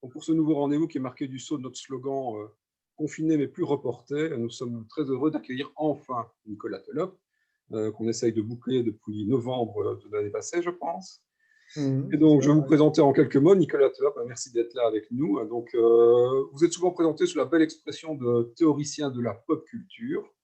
Donc, pour ce nouveau rendez-vous qui est marqué du sceau de notre slogan confiné mais plus reporté, nous sommes très heureux d'accueillir enfin Nicolas Telop, qu'on essaye de boucler depuis novembre de l'année passée, je pense. Et C'est donc, je ça, vais vous ouais. présenter en quelques mots Nicolas Telop. Merci d'être là avec nous. Donc, vous êtes souvent présenté sous la belle expression de théoricien de la pop culture.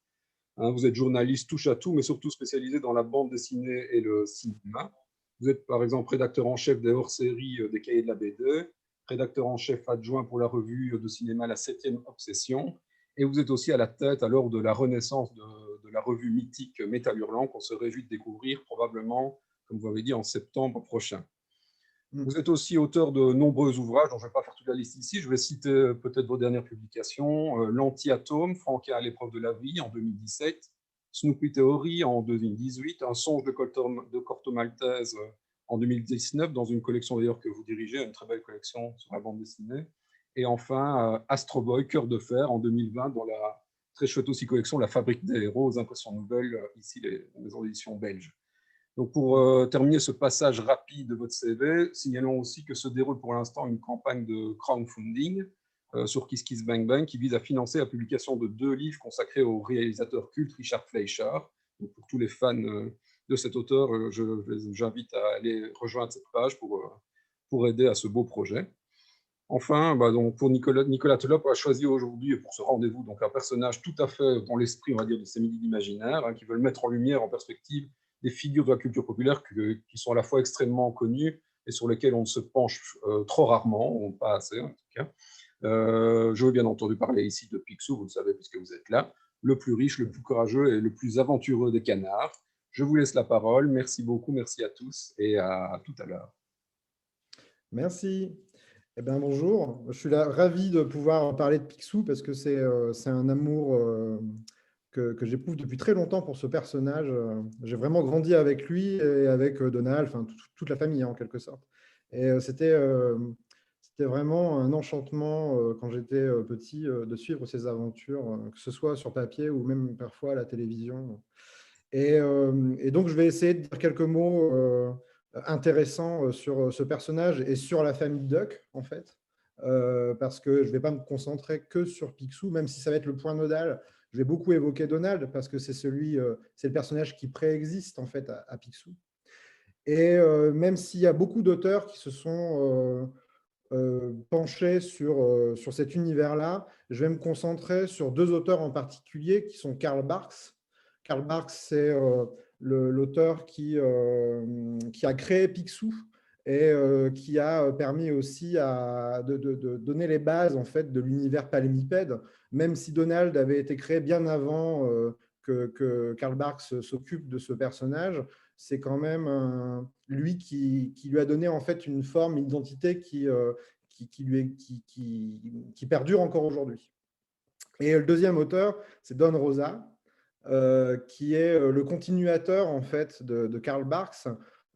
Hein, vous êtes journaliste touche à tout, mais surtout spécialisé dans la bande dessinée et le cinéma. Vous êtes par exemple rédacteur en chef des hors-séries des Cahiers de la BD, rédacteur en chef adjoint pour la revue de cinéma La Septième Obsession, et vous êtes aussi à la tête alors de la renaissance de la revue mythique Métal Hurlant qu'on se réjouit de découvrir probablement, comme vous avez dit, en septembre prochain. Mm. Vous êtes aussi auteur de nombreux ouvrages, dont je ne vais pas faire toute la liste ici. Je vais citer peut-être vos dernières publications. L'Anti-Atome, Franquin à l'épreuve de la vie en 2017, Snoopy Theory en 2018, Un songe de Corto Maltese en 2019, dans une collection d'ailleurs que vous dirigez, une très belle collection sur la bande dessinée. Et enfin, Astro Boy, Cœur de fer en 2020, dans la très chouette aussi collection La Fabrique des héros aux impressions nouvelles, ici les maisons d'édition belges. Donc pour terminer ce passage rapide de votre CV, signalons aussi que se déroule pour l'instant une campagne de crowdfunding sur Kiss Kiss Bang Bang qui vise à financer la publication de 2 livres consacrés au réalisateur culte Richard Fleischer. Donc pour tous les fans de cet auteur, j'invite à aller rejoindre cette page pour aider à ce beau projet. Enfin, donc pour Nicolas Telop a choisi aujourd'hui pour ce rendez-vous donc un personnage tout à fait dans l'esprit, on va dire, de ces midi d'imaginaire, qui veulent mettre en lumière, en perspective, des figures de la culture populaire qui sont à la fois extrêmement connues et sur lesquelles on se penche trop rarement, ou pas assez en tout cas. Je veux bien entendu parler ici de Picsou, vous le savez puisque vous êtes là, le plus riche, le plus courageux et le plus aventureux des canards. Je vous laisse la parole. Merci beaucoup, merci à tous et à tout à l'heure. Merci. Eh bien, bonjour. Je suis là, ravi de pouvoir parler de Picsou parce que c'est un amour que j'éprouve depuis très longtemps pour ce personnage. J'ai vraiment grandi avec lui et avec Donald, enfin toute la famille hein, en quelque sorte. Et c'était vraiment un enchantement quand j'étais petit de suivre ses aventures, que ce soit sur papier ou même parfois à la télévision. Et donc, je vais essayer de dire quelques mots intéressants sur ce personnage et sur la famille Duck, en fait, parce que je ne vais pas me concentrer que sur Picsou, même si ça va être le point nodal. Je vais beaucoup évoquer Donald, parce que c'est le personnage qui préexiste, en fait, à Picsou. Et même s'il y a beaucoup d'auteurs qui se sont penchés sur cet univers-là, je vais me concentrer sur 2 auteurs en particulier, qui sont Karl Barks. Karl Barks, c'est l'auteur qui a créé Picsou et qui a permis aussi de donner les bases en fait, de l'univers palmipède, même si Donald avait été créé bien avant que Karl Barks s'occupe de ce personnage. C'est quand même lui qui lui a donné en fait une forme, une identité qui perdure encore aujourd'hui. Et le deuxième auteur, c'est Don Rosa, qui est le continuateur en fait de Karl Barks.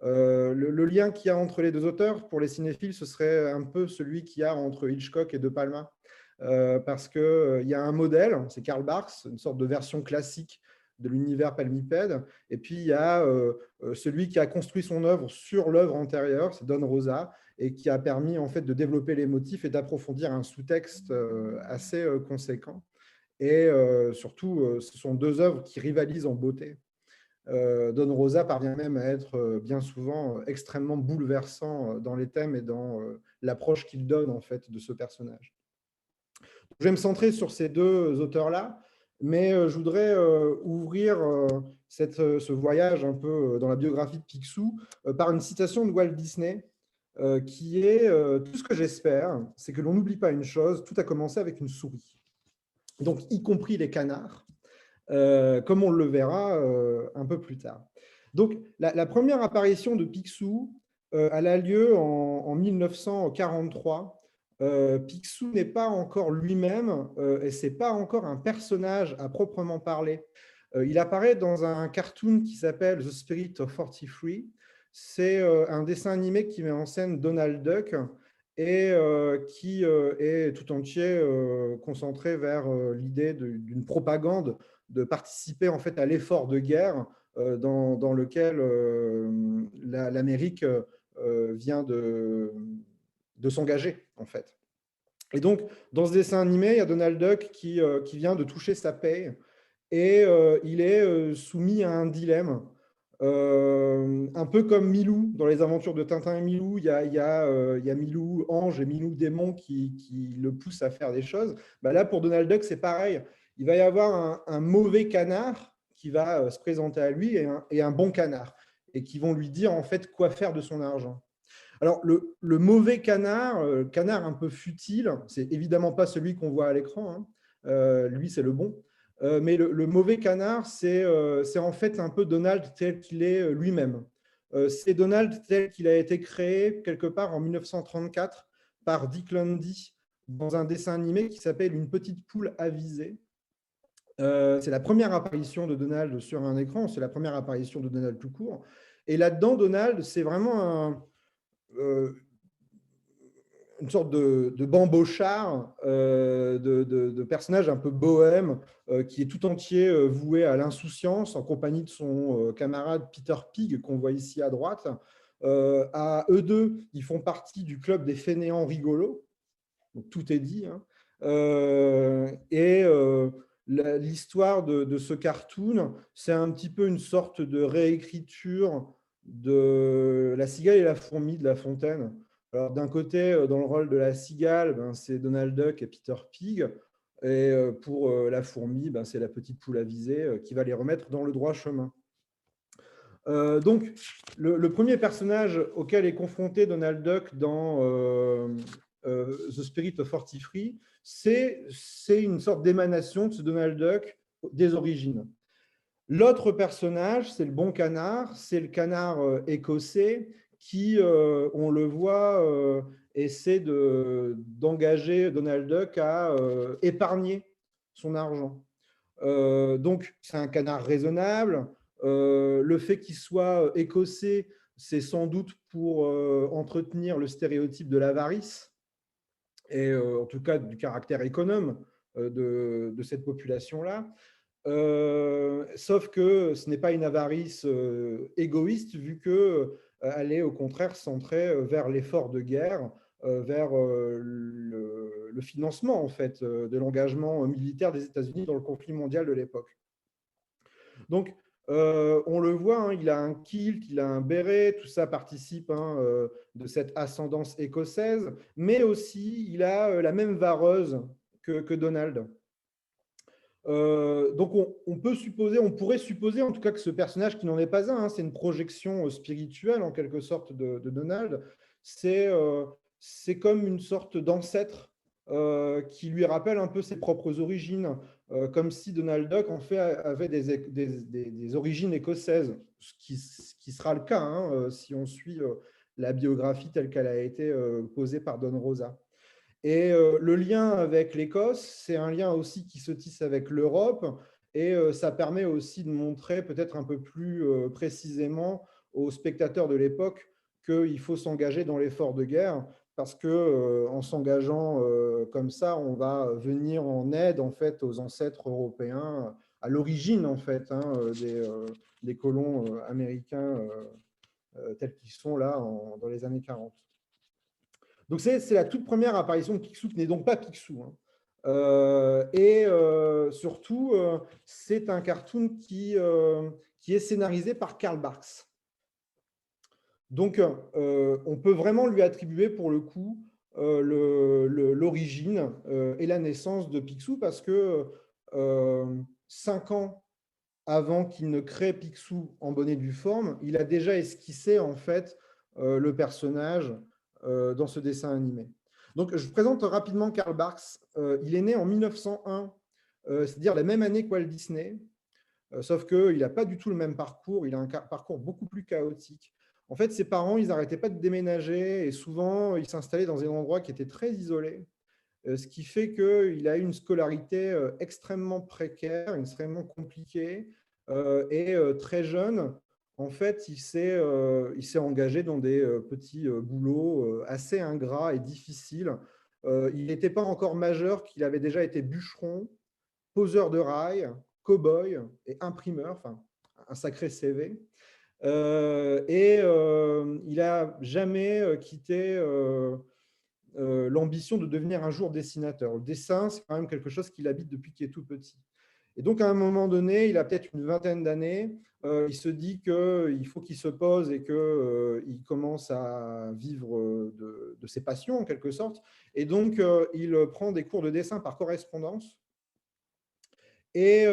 Le lien qu'il y a entre les 2 auteurs, pour les cinéphiles, ce serait un peu celui qu'il y a entre Hitchcock et De Palma. Parce qu'il y a un modèle, c'est Karl Barks, une sorte de version classique de l'univers palmipède. Et puis, il y a celui qui a construit son œuvre sur l'œuvre antérieure, c'est Don Rosa, et qui a permis en fait, de développer les motifs et d'approfondir un sous-texte assez conséquent. Et surtout, ce sont 2 œuvres qui rivalisent en beauté. Don Rosa parvient même à être bien souvent extrêmement bouleversant dans les thèmes et dans l'approche qu'il donne en fait de ce personnage. Je vais me centrer sur ces 2 auteurs-là, mais je voudrais ouvrir ce voyage un peu dans la biographie de Picsou par une citation de Walt Disney qui est tout ce que j'espère, c'est que l'on n'oublie pas une chose, tout a commencé avec une souris. Donc, y compris les canards, comme on le verra un peu plus tard. Donc, la première apparition de Picsou, elle a lieu en 1943. Picsou n'est pas encore lui-même et ce n'est pas encore un personnage à proprement parler. Il apparaît dans un cartoon qui s'appelle The Spirit of 43. C'est un dessin animé qui met en scène Donald Duck et qui est tout entier concentré vers l'idée d'une propagande de participer en fait à l'effort de guerre dans lequel l'Amérique vient de s'engager en fait. Et donc, dans ce dessin animé, il y a Donald Duck qui vient de toucher sa paye et il est soumis à un dilemme. Un peu comme Milou, dans les aventures de Tintin et Milou, il y a Milou ange et Milou démon qui le poussent à faire des choses. Bah là, pour Donald Duck, c'est pareil. Il va y avoir un mauvais canard qui va se présenter à lui et un bon canard, et qui vont lui dire en fait quoi faire de son argent. Alors, le mauvais canard, canard un peu futile, c'est évidemment pas celui qu'on voit à l'écran, hein. Lui, c'est le bon. Mais le mauvais canard, c'est en fait un peu Donald tel qu'il est lui-même. C'est Donald tel qu'il a été créé quelque part en 1934 par Dick Lundy dans un dessin animé qui s'appelle Une petite poule avisée. C'est la première apparition de Donald sur un écran, c'est la première apparition de Donald tout court. Et là-dedans, Donald, c'est vraiment euh, une sorte de bambochard, de personnage un peu bohème, qui est tout entier voué à l'insouciance, en compagnie de son camarade Peter Pig, qu'on voit ici à droite. À eux deux, ils font partie du club des fainéants rigolos. Donc, tout est dit, hein. Et l'histoire de ce cartoon, c'est un petit peu une sorte de réécriture de La cigale et la fourmi de La Fontaine. Alors, d'un côté, dans le rôle de la cigale, ben, c'est Donald Duck et Peter Pig. Et pour la fourmi, ben, c'est la petite poule avisée qui va les remettre dans le droit chemin. Donc, le premier personnage auquel est confronté Donald Duck dans The Spirit of Forty-Free, c'est une sorte d'émanation de ce Donald Duck des origines. L'autre personnage, c'est le bon canard, c'est le canard écossais qui, on le voit, essaie d'engager Donald Duck à épargner son argent. Donc, c'est un canard raisonnable. Le fait qu'il soit écossais, c'est sans doute pour entretenir le stéréotype de l'avarice et en tout cas du caractère économe de cette population-là. Sauf que ce n'est pas une avarice égoïste, vu qu'elle est au contraire centrée vers l'effort de guerre, vers le financement en fait, de l'engagement militaire des États-Unis dans le conflit mondial de l'époque. Donc, on le voit, hein, il a un kilt, il a un béret, tout ça participe, hein, de cette ascendance écossaise, mais aussi il a la même vareuse que Donald. Donc, on pourrait supposer en tout cas que ce personnage, qui n'en est pas un, hein, c'est une projection spirituelle en quelque sorte de Donald, c'est comme une sorte d'ancêtre qui lui rappelle un peu ses propres origines, comme si Donald Duck en fait avait des origines écossaises, ce qui sera le cas, hein, si on suit la biographie telle qu'elle a été posée par Don Rosa. Et le lien avec l'Écosse, c'est un lien aussi qui se tisse avec l'Europe, et ça permet aussi de montrer peut-être un peu plus précisément aux spectateurs de l'époque qu'il faut s'engager dans l'effort de guerre, parce que en s'engageant comme ça, on va venir en aide en fait aux ancêtres européens, à l'origine en fait, hein, des colons américains tels qu'ils sont là dans les années 40. Donc, c'est la toute première apparition de Picsou, qui n'est donc pas Picsou, hein. Et surtout, c'est un cartoon qui est scénarisé par Karl Barks. Donc, on peut vraiment lui attribuer pour le coup l'origine et la naissance de Picsou, parce que 5 ans avant qu'il ne crée Picsou en bonne et due forme, il a déjà esquissé en fait le personnage dans ce dessin animé. Donc, je présente rapidement Karl Barks. Il est né en 1901, c'est-à-dire la même année que Walt Disney, sauf qu'il n'a pas du tout le même parcours. Il a un parcours beaucoup plus chaotique. En fait, ses parents, ils n'arrêtaient pas de déménager, et souvent, ils s'installaient dans des endroits qui étaient très isolés, ce qui fait qu'il a eu une scolarité extrêmement précaire, extrêmement compliquée, et très jeune, en fait, il s'est engagé dans des petits boulots assez ingrats et difficiles. Il n'était pas encore majeur, qu'il avait déjà été bûcheron, poseur de rails, cow-boy et imprimeur, enfin un sacré CV. Et il n'a jamais quitté l'ambition de devenir un jour dessinateur. Le dessin, c'est quand même quelque chose qu'il habite depuis qu'il est tout petit. Et donc, à un moment donné, il a peut-être une vingtaine d'années, il se dit qu'il faut qu'il se pose et qu'il commence à vivre de ses passions, en quelque sorte. Et donc, il prend des cours de dessin par correspondance. Et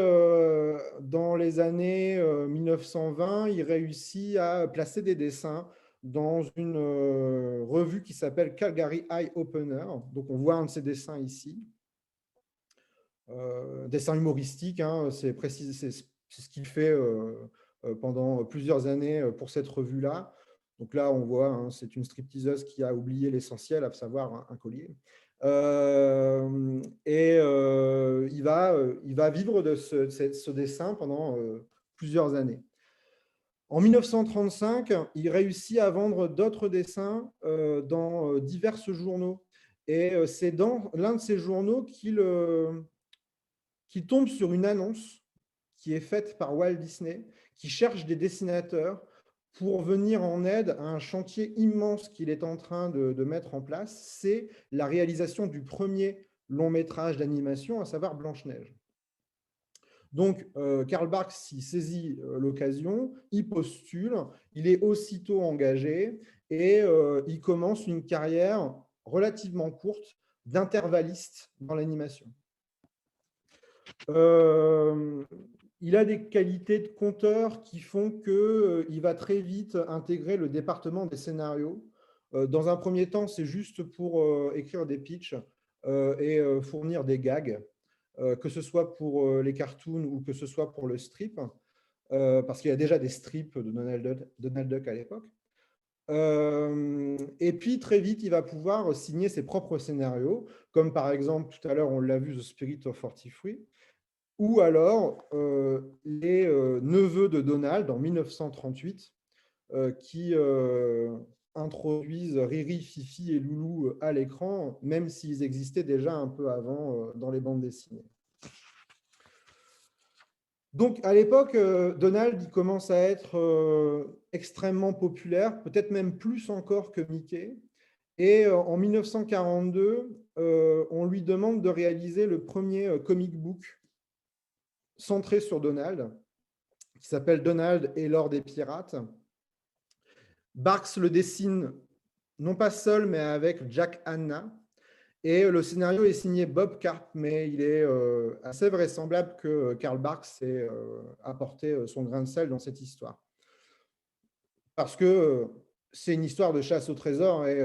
dans les années 1920, il réussit à placer des dessins dans une revue qui s'appelle Calgary Eye Opener. Donc, on voit un de ses dessins ici. Dessin humoristique, hein, c'est ce qu'il fait pendant plusieurs années pour cette revue-là. Donc là, on voit, hein, c'est une stripteaseuse qui a oublié l'essentiel, à savoir un collier. Il va vivre de ce dessin pendant plusieurs années. En 1935, il réussit à vendre d'autres dessins dans divers journaux. Et c'est dans l'un de ces journaux qu'il tombe sur une annonce qui est faite par Walt Disney, qui cherche des dessinateurs pour venir en aide à un chantier immense qu'il est en train de mettre en place. C'est la réalisation du premier long métrage d'animation, à savoir Blanche-Neige. Donc, Karl Barks y saisit l'occasion, il postule, il est aussitôt engagé et il commence une carrière relativement courte d'intervalliste dans l'animation. Il a des qualités de conteur qui font qu'il va très vite intégrer le département des scénarios. Dans un premier temps, c'est juste pour écrire des pitchs et fournir des gags, que ce soit pour les cartoons ou que ce soit pour le strip, parce qu'il y a déjà des strips de Donald Duck à l'époque. Et puis, très vite, il va pouvoir signer ses propres scénarios, comme par exemple, tout à l'heure, on l'a vu, The Spirit of 43, ou alors les neveux de Donald en 1938, qui introduisent Riri, Fifi et Loulou à l'écran, même s'ils existaient déjà un peu avant dans les bandes dessinées. Donc, à l'époque, Donald il commence à être extrêmement populaire, peut-être même plus encore que Mickey. Et en 1942, on lui demande de réaliser le premier comic book centré sur Donald, qui s'appelle Donald et l'or des pirates. Barks le dessine non pas seul, mais avec Jack Hanna. Et le scénario est signé Bob Karp, mais il est assez vraisemblable que Karl Barks ait apporté son grain de sel dans cette histoire. Parce que c'est une histoire de chasse au trésor et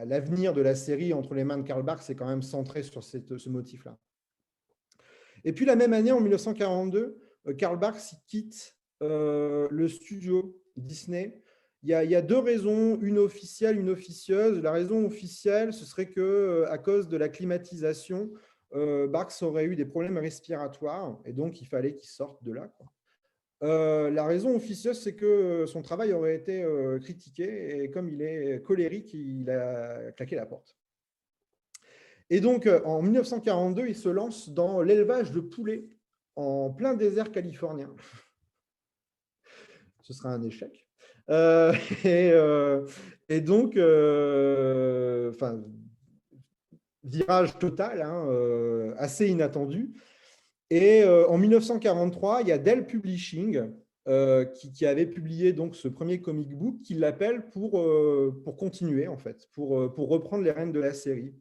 l'avenir de la série entre les mains de Karl Barks est quand même centré sur ce motif-là. Et puis la même année, en 1942, Karl Barks quitte le studio Disney. Il y a deux raisons, une officielle, une officieuse. La raison officielle, ce serait qu'à cause de la climatisation, Barks aurait eu des problèmes respiratoires et donc il fallait qu'il sorte de là, quoi. La raison officieuse, c'est que son travail aurait été critiqué et comme il est colérique, il a claqué la porte. Et donc, en 1942, il se lance dans l'élevage de poulets en plein désert californien. Ce sera un échec. Et donc, virage total, hein, assez inattendu. Et en 1943, il y a Dell Publishing qui avait publié donc ce premier comic book qui l'appelle pour continuer, en fait, pour reprendre les rênes de la série.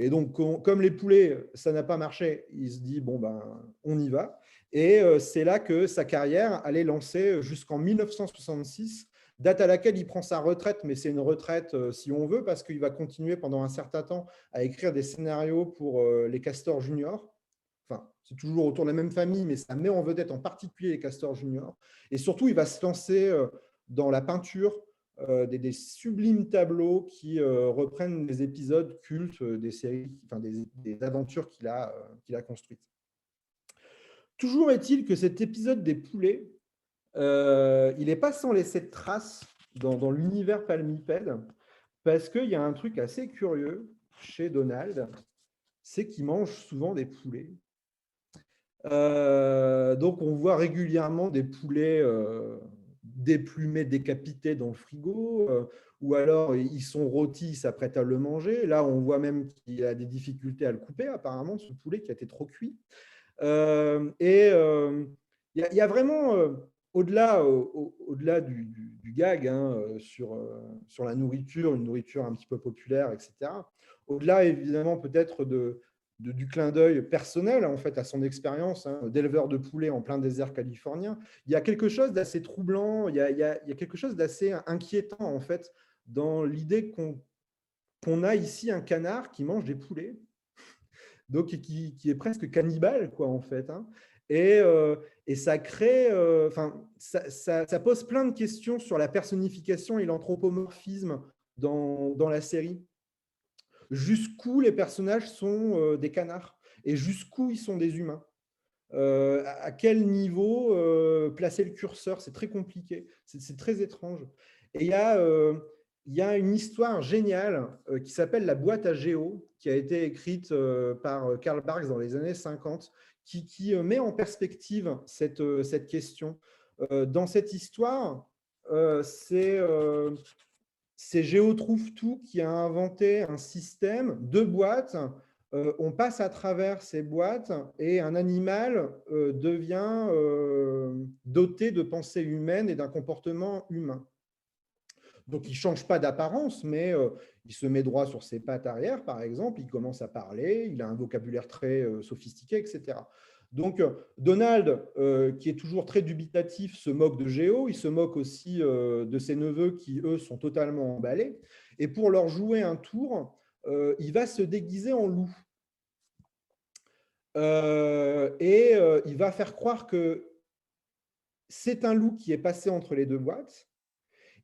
Et donc, comme les poulets, ça n'a pas marché, il se dit, bon, ben, on y va. Et c'est là que sa carrière allait lancer jusqu'en 1966, date à laquelle il prend sa retraite, mais c'est une retraite, si on veut, parce qu'il va continuer pendant un certain temps à écrire des scénarios pour les Castors Junior. Enfin, c'est toujours autour de la même famille, mais ça met en vedette en particulier les Castors Junior. Et surtout, il va se lancer dans la peinture, des sublimes tableaux qui reprennent des épisodes cultes des séries, enfin des aventures qu'il a construites. Toujours est-il que cet épisode des poulets, il n'est pas sans laisser de traces dans l'univers palmipède, parce qu'il y a un truc assez curieux chez Donald, c'est qu'il mange souvent des poulets. Donc, on voit régulièrement des poulets déplumés, décapités dans le frigo. ou alors ils sont rôtis, ils s'apprêtent à le manger. Là, on voit même qu'il a des difficultés à le couper, apparemment, ce poulet qui a été trop cuit. Il y a vraiment, au-delà du gag hein, sur la nourriture, une nourriture un petit peu populaire, etc., au-delà évidemment peut-être du clin d'œil personnel en fait, à son expérience hein, d'éleveur de poulet en plein désert californien, il y a quelque chose d'assez troublant, il y a quelque chose d'assez inquiétant en fait, dans l'idée qu'on a ici un canard qui mange des poulets donc qui est presque cannibale, quoi, en fait. Hein. Et ça crée, ça pose plein de questions sur la personnification et l'anthropomorphisme dans la série. Jusqu'où les personnages sont des canards et jusqu'où ils sont des humains. À quel niveau placer le curseur, c'est très compliqué, c'est très étrange. Et il y a une histoire géniale qui s'appelle La boîte à Géo, qui a été écrite par Karl Barks dans les années 50, qui met en perspective cette question. Dans cette histoire, c'est Géo trouve tout qui a inventé un système de boîtes. On passe à travers ces boîtes et un animal devient doté de pensée humaine et d'un comportement humain. Donc, il ne change pas d'apparence, mais il se met droit sur ses pattes arrière, par exemple, il commence à parler, il a un vocabulaire très sophistiqué, etc. Donc, Donald, qui est toujours très dubitatif, se moque de Géo, il se moque aussi de ses neveux qui, eux, sont totalement emballés. Et pour leur jouer un tour, il va se déguiser en loup. Il va faire croire que c'est un loup qui est passé entre les deux boîtes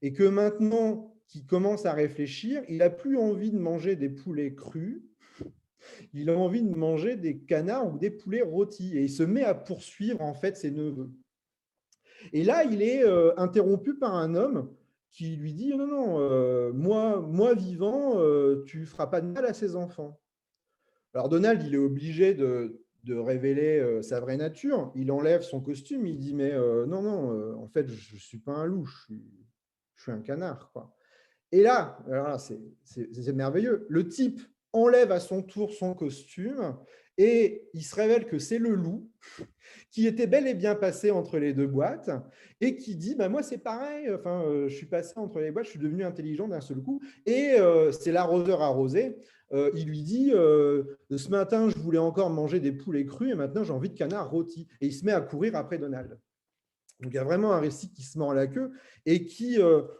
et que maintenant qu'il commence à réfléchir, il n'a plus envie de manger des poulets crus, il a envie de manger des canards ou des poulets rôtis et il se met à poursuivre en fait ses neveux. Et là, il est interrompu par un homme qui lui dit non, non, moi vivant, tu ne feras pas de mal à ces enfants. Alors Donald, il est obligé de révéler sa vraie nature. Il enlève son costume, il dit mais non, non, en fait, je ne suis pas un loup, je suis un canard, quoi. Et là, c'est merveilleux. Le type enlève à son tour son costume et il se révèle que c'est le loup qui était bel et bien passé entre les deux boîtes et qui dit bah, moi c'est pareil, enfin, je suis passé entre les boîtes, je suis devenu intelligent d'un seul coup et c'est l'arroseur arrosé. Il lui dit ce matin je voulais encore manger des poulets crus et maintenant j'ai envie de canard rôti et il se met à courir après Donald. Donc, il y a vraiment un récit qui se mord la queue et qui,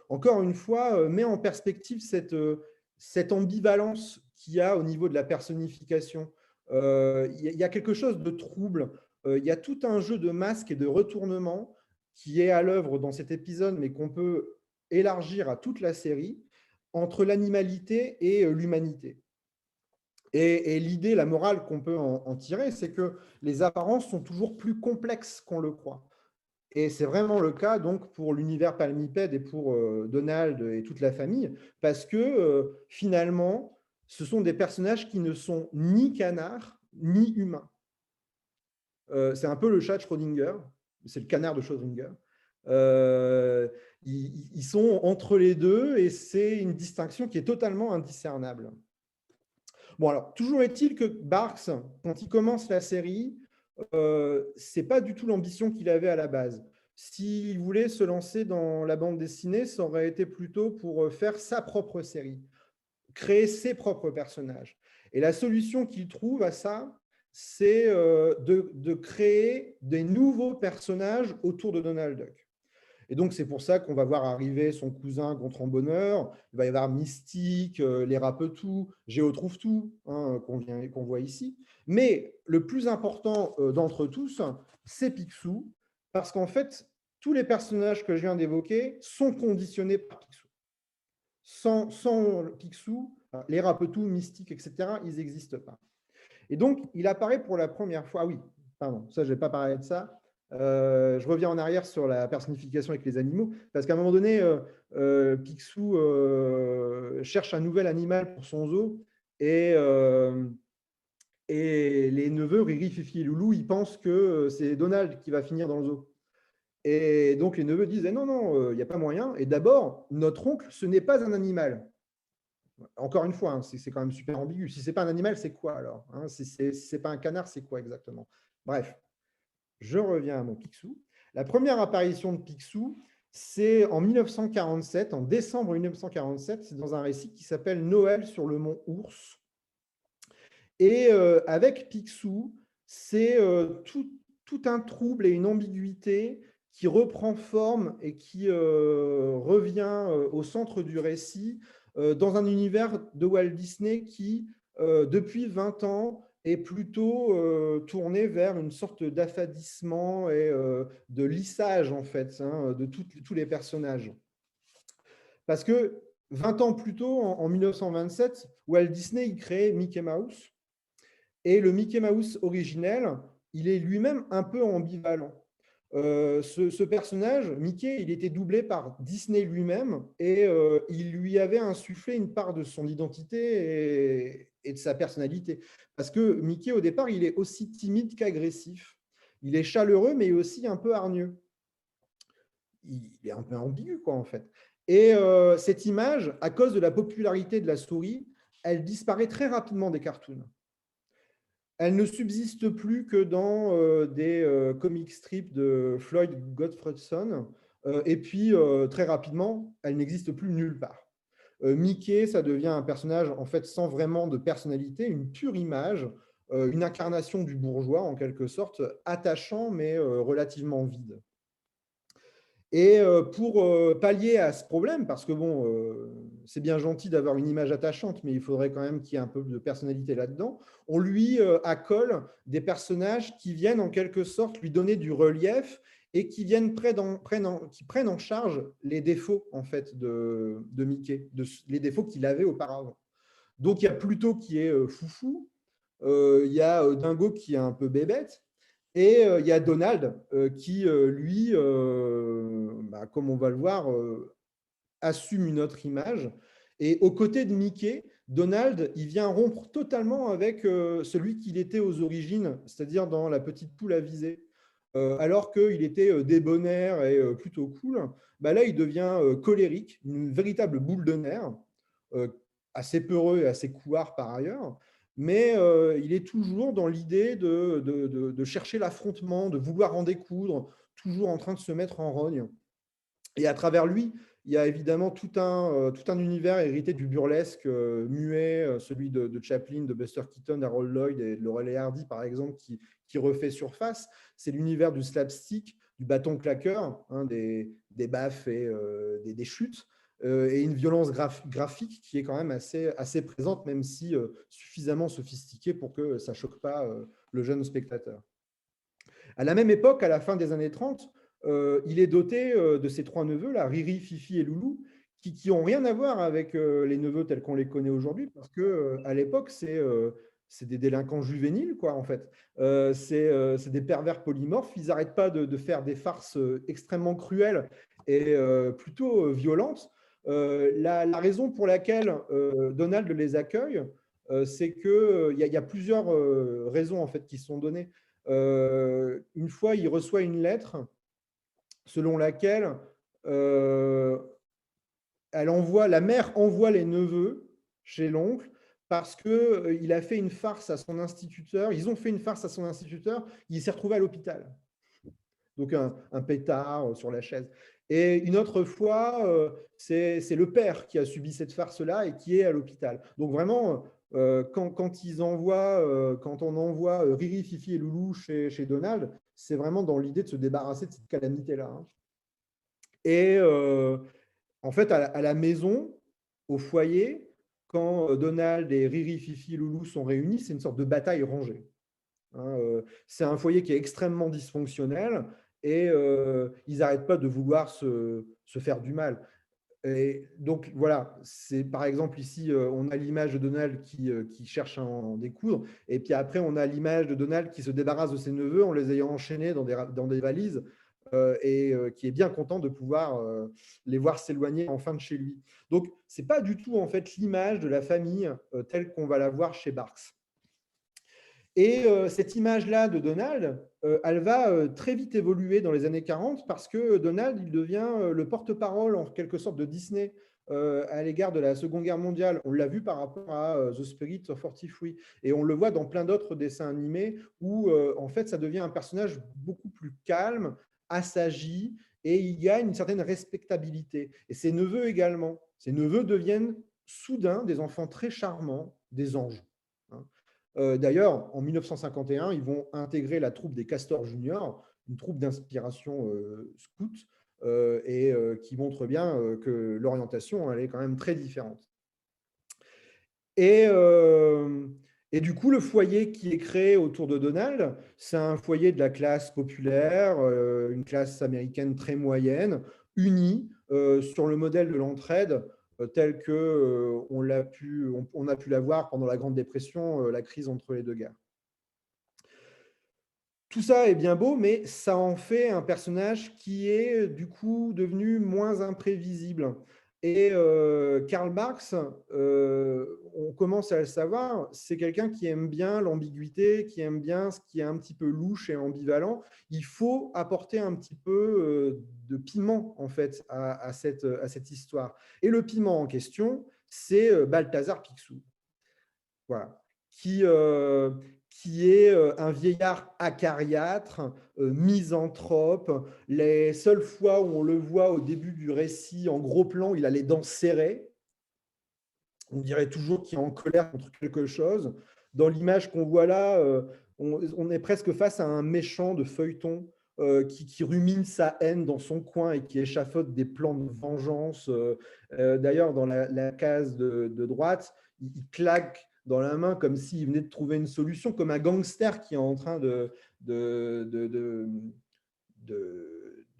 encore une fois, met en perspective cette ambivalence qu'il y a au niveau de la personnification. Il y a quelque chose de trouble. Il y a tout un jeu de masques et de retournements qui est à l'œuvre dans cet épisode, mais qu'on peut élargir à toute la série, entre l'animalité et l'humanité. Et l'idée, la morale qu'on peut en tirer, c'est que les apparences sont toujours plus complexes qu'on le croit. Et c'est vraiment le cas donc pour l'univers palmipède et pour Donald et toute la famille, parce que finalement, ce sont des personnages qui ne sont ni canards, ni humains. C'est un peu le chat de Schrödinger, c'est le canard de Schrödinger. Ils sont entre les deux et c'est une distinction qui est totalement indiscernable. Bon, alors, toujours est-il que Barks, quand il commence la série, ce n'est pas du tout l'ambition qu'il avait à la base. S'il voulait se lancer dans la bande dessinée, ça aurait été plutôt pour faire sa propre série, créer ses propres personnages. Et la solution qu'il trouve à ça, c'est de créer des nouveaux personnages autour de Donald Duck. Et donc, c'est pour ça qu'on va voir arriver son cousin Gontran Bonheur, il va y avoir Mystique, les Rapetou, Géo trouve tout, hein, qu'on voit ici. Mais le plus important d'entre tous, c'est Picsou, parce qu'en fait, tous les personnages que je viens d'évoquer sont conditionnés par Picsou. Sans Picsou, les Rapetou, Mystique, etc., ils n'existent pas. Et donc, il apparaît pour la première fois. Ah oui, pardon, ça, je n'ai pas parlé de ça. Je reviens en arrière sur la personnification avec les animaux, parce qu'à un moment donné, Picsou cherche un nouvel animal pour son zoo, et les neveux, Riri, Fifi et Loulou, ils pensent que c'est Donald qui va finir dans le zoo. Et donc les neveux disent non, non, il n'y a pas moyen. Et d'abord, notre oncle, ce n'est pas un animal. Encore une fois, hein, c'est quand même super ambigu. Si ce n'est pas un animal, c'est quoi alors, hein? Si ce n'est pas un canard, c'est quoi exactement? Bref, je reviens à mon Picsou. La première apparition de Picsou, c'est en 1947, en décembre 1947, c'est dans un récit qui s'appelle Noël sur le mont Ours. Et avec Picsou, c'est tout un trouble et une ambiguïté qui reprend forme et qui revient au centre du récit dans un univers de Walt Disney qui, depuis 20 ans, est plutôt tourné vers une sorte d'affadissement et de lissage, en fait, hein, de tous les personnages. Parce que 20 ans plus tôt, en 1927, Walt Disney il crée Mickey Mouse. Et le Mickey Mouse originel, il est lui-même un peu ambivalent. Ce personnage, Mickey, il était doublé par Disney lui-même et il lui avait insufflé une part de son identité et de sa personnalité. Parce que Mickey, au départ, il est aussi timide qu'agressif. Il est chaleureux, mais aussi un peu hargneux. Il est un peu ambigu, quoi, en fait. Et cette image, à cause de la popularité de la souris, elle disparaît très rapidement des cartoons. Elle ne subsiste plus que dans des comic strips de Floyd Gottfredson. Et puis, très rapidement, elle n'existe plus nulle part. Mickey, ça devient un personnage en fait sans vraiment de personnalité, une pure image, une incarnation du bourgeois en quelque sorte, attachant mais relativement vide. Et pour pallier à ce problème, parce que bon, c'est bien gentil d'avoir une image attachante, mais il faudrait quand même qu'il y ait un peu de personnalité là-dedans, on lui accole des personnages qui viennent en quelque sorte lui donner du relief et qui prennent en charge les défauts en fait de Mickey, les défauts qu'il avait auparavant. Donc il y a Pluto qui est foufou, il y a Dingo qui est un peu bébête, et il y a Donald qui, lui, comme on va le voir, assume une autre image. Et aux côtés de Mickey, Donald, il vient rompre totalement avec celui qu'il était aux origines, c'est-à-dire dans La Petite Poule à viser. Alors qu'il était débonnaire et plutôt cool, bah là, il devient colérique, une véritable boule de nerfs, euh, assez peureux et assez couard par ailleurs, mais il est toujours dans l'idée de chercher l'affrontement, de vouloir en découdre, toujours en train de se mettre en rogne. Et à travers lui, il y a évidemment tout un univers hérité du burlesque muet, celui de Chaplin, de Buster Keaton, d'Harold Lloyd et de Laurel et Hardy, par exemple, qui refait surface. C'est l'univers du slapstick, du bâton claqueur, hein, des baffes et des chutes, et une violence graphique qui est quand même assez présente, même si suffisamment sophistiquée pour que ça ne choque pas le jeune spectateur. À la même époque, à la fin des années 30, il est doté de ses trois neveux, là, Riri, Fifi et Loulou, qui n'ont rien à voir avec les neveux tels qu'on les connaît aujourd'hui, parce qu'à l'époque, c'est des délinquants juvéniles, quoi, en fait. C'est des pervers polymorphes. Ils n'arrêtent pas de faire des farces extrêmement cruelles et plutôt violentes. La raison pour laquelle Donald les accueille, c'est qu'il y a plusieurs raisons en fait, qui sont données. Une fois, il reçoit une lettre selon laquelle la mère envoie les neveux chez l'oncle parce qu'il a fait une farce à son instituteur. Ils ont fait une farce à son instituteur. Il s'est retrouvé à l'hôpital. Donc un pétard sur la chaise. Et une autre fois, c'est le père qui a subi cette farce-là et qui est à l'hôpital. Donc vraiment, quand on envoie Riri, Fifi et Loulou chez Donald, c'est vraiment dans l'idée de se débarrasser de cette calamité-là, hein. Et en fait, à la maison, au foyer, quand Donald et Riri, Fifi et Loulou sont réunis, c'est une sorte de bataille rangée, hein. C'est un foyer qui est extrêmement dysfonctionnel et ils n'arrêtent pas de vouloir se faire du mal. Et donc voilà, c'est par exemple ici, on a l'image de Donald qui cherche à en découdre, et puis après on a l'image de Donald qui se débarrasse de ses neveux en les ayant enchaînés dans des valises, et qui est bien content de pouvoir les voir s'éloigner enfin de chez lui. Donc c'est pas du tout en fait l'image de la famille telle qu'on va la voir chez Barks. Et cette image-là de Donald, elle va très vite évoluer dans les années 40 parce que Donald, il devient le porte-parole en quelque sorte de Disney à l'égard de la Seconde Guerre mondiale. On l'a vu par rapport à The Spirit of 43 et on le voit dans plein d'autres dessins animés où en fait ça devient un personnage beaucoup plus calme, assagi et il y a une certaine respectabilité. Et ses neveux également. Ses neveux deviennent soudain des enfants très charmants, des anges. Hein. D'ailleurs, en 1951, ils vont intégrer la troupe des Castors Juniors, une troupe d'inspiration scout, et qui montre bien que l'orientation, elle est quand même très différente. Et, et du coup, le foyer qui est créé autour de Donald, c'est un foyer de la classe populaire, une classe américaine très moyenne, unie sur le modèle de l'entraide tel que on a pu la voir pendant la Grande Dépression, la crise entre les deux guerres. Tout ça est bien beau, mais ça en fait un personnage qui est du coup devenu moins imprévisible. Et Karl Marx, on commence à le savoir, c'est quelqu'un qui aime bien l'ambiguïté, qui aime bien ce qui est un petit peu louche et ambivalent. Il faut apporter un petit peu de piment en fait à cette histoire. Et le piment en question, c'est Balthazar Picsou. Voilà. Qui est un vieillard acariâtre, misanthrope. Les seules fois où on le voit au début du récit, en gros plan, il a les dents serrées. On dirait toujours qu'il est en colère contre quelque chose. Dans l'image qu'on voit là, on est presque face à un méchant de feuilleton qui rumine sa haine dans son coin et qui échafaude des plans de vengeance. D'ailleurs, dans la case de droite, il claque dans la main comme s'il venait de trouver une solution, comme un gangster qui est en train de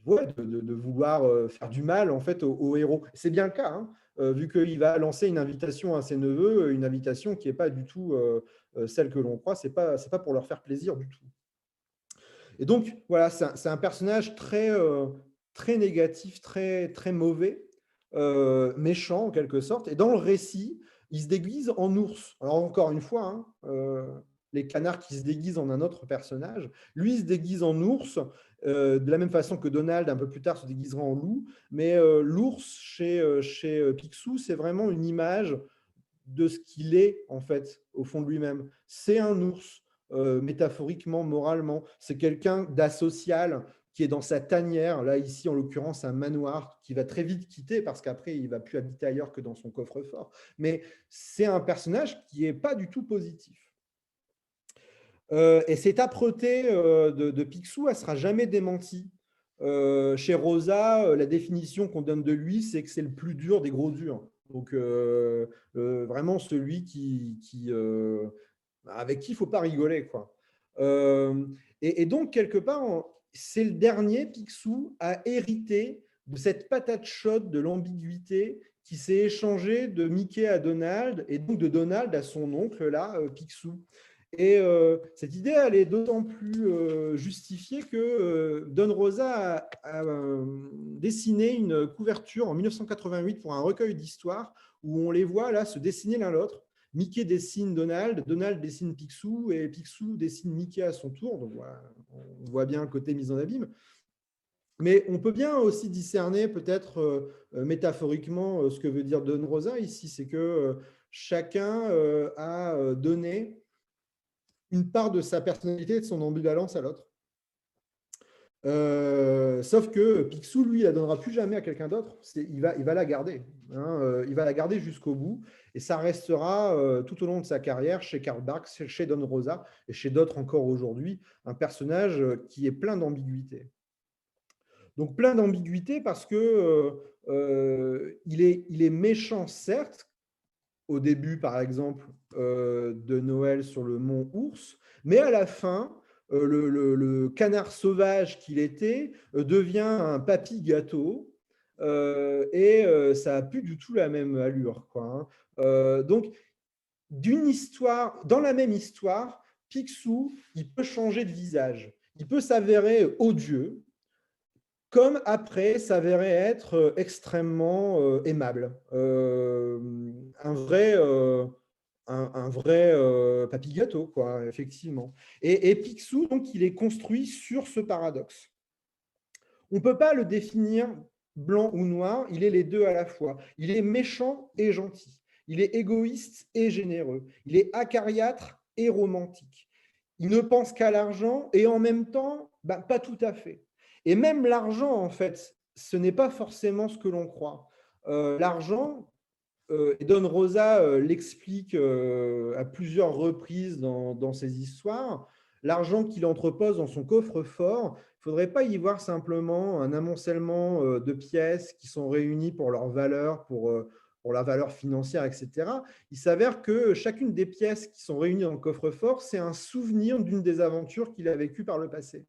vouloir faire du mal en fait au héros. C'est bien le cas, hein, vu qu'il va lancer une invitation à ses neveux, une invitation qui n'est pas du tout celle que l'on croit, c'est pas pour leur faire plaisir du tout. Et donc, voilà, c'est un personnage très négatif, très mauvais, méchant en quelque sorte. Et dans le récit, il se déguise en ours. Alors encore une fois, hein, les canards qui se déguisent en un autre personnage. Lui, il se déguise en ours, de la même façon que Donald, un peu plus tard, se déguisera en loup. Mais l'ours, chez Picsou, c'est vraiment une image de ce qu'il est, en fait, au fond de lui-même. C'est un ours, métaphoriquement, moralement. C'est quelqu'un d'asocial qui est dans sa tanière, là, ici, en l'occurrence, un manoir qui va très vite quitter parce qu'après, il ne va plus habiter ailleurs que dans son coffre-fort. Mais c'est un personnage qui n'est pas du tout positif. Et cette âpreté de Picsou, elle ne sera jamais démentie. Chez Rosa, la définition qu'on donne de lui, c'est que c'est le plus dur des gros durs. Donc, vraiment celui avec qui il ne faut pas rigoler, quoi. Et donc, quelque part, c'est le dernier Picsou à hériter de cette patate chaude de l'ambiguïté qui s'est échangée de Mickey à Donald et donc de Donald à son oncle, là, Picsou. Et cette idée, elle est d'autant plus justifiée que Don Rosa a dessiné une couverture en 1988 pour un recueil d'histoires où on les voit là se dessiner l'un l'autre. Mickey dessine Donald, Donald dessine Picsou et Picsou dessine Mickey à son tour. Donc voilà, on voit bien le côté mise en abîme. Mais on peut bien aussi discerner peut-être métaphoriquement ce que veut dire Don Rosa ici, c'est que chacun a donné une part de sa personnalité et de son ambivalence à l'autre. Sauf que Picsou, lui, il ne la donnera plus jamais à quelqu'un d'autre. Il va la garder. Hein, il va la garder jusqu'au bout. Et ça restera tout au long de sa carrière chez Karl Barks, chez Don Rosa et chez d'autres encore aujourd'hui, un personnage qui est plein d'ambiguïté. Donc plein d'ambiguïté parce que il est méchant, certes, au début, par exemple, de Noël sur le mont Ours, mais à la fin, le canard sauvage qu'il était devient un papy gâteau et ça n'a plus du tout la même allure, quoi, hein. Donc, d'une histoire, dans la même histoire, Picsou, il peut changer de visage. Il peut s'avérer odieux, comme après s'avérait être extrêmement aimable. Un vrai un vrai papy gâteau, quoi, effectivement. Et Picsou, donc, il est construit sur ce paradoxe. On ne peut pas le définir blanc ou noir, il est les deux à la fois. Il est méchant et gentil. Il est égoïste et généreux. Il est acariâtre et romantique. Il ne pense qu'à l'argent et en même temps, pas tout à fait. Et même l'argent, en fait, ce n'est pas forcément ce que l'on croit. L'argent, et Don Rosa l'explique à plusieurs reprises dans ses histoires, l'argent qu'il entrepose dans son coffre-fort, il ne faudrait pas y voir simplement un amoncellement de pièces qui sont réunies pour leur valeur, pour la valeur financière, etc. Il s'avère que chacune des pièces qui sont réunies dans le coffre-fort, c'est un souvenir d'une des aventures qu'il a vécues par le passé.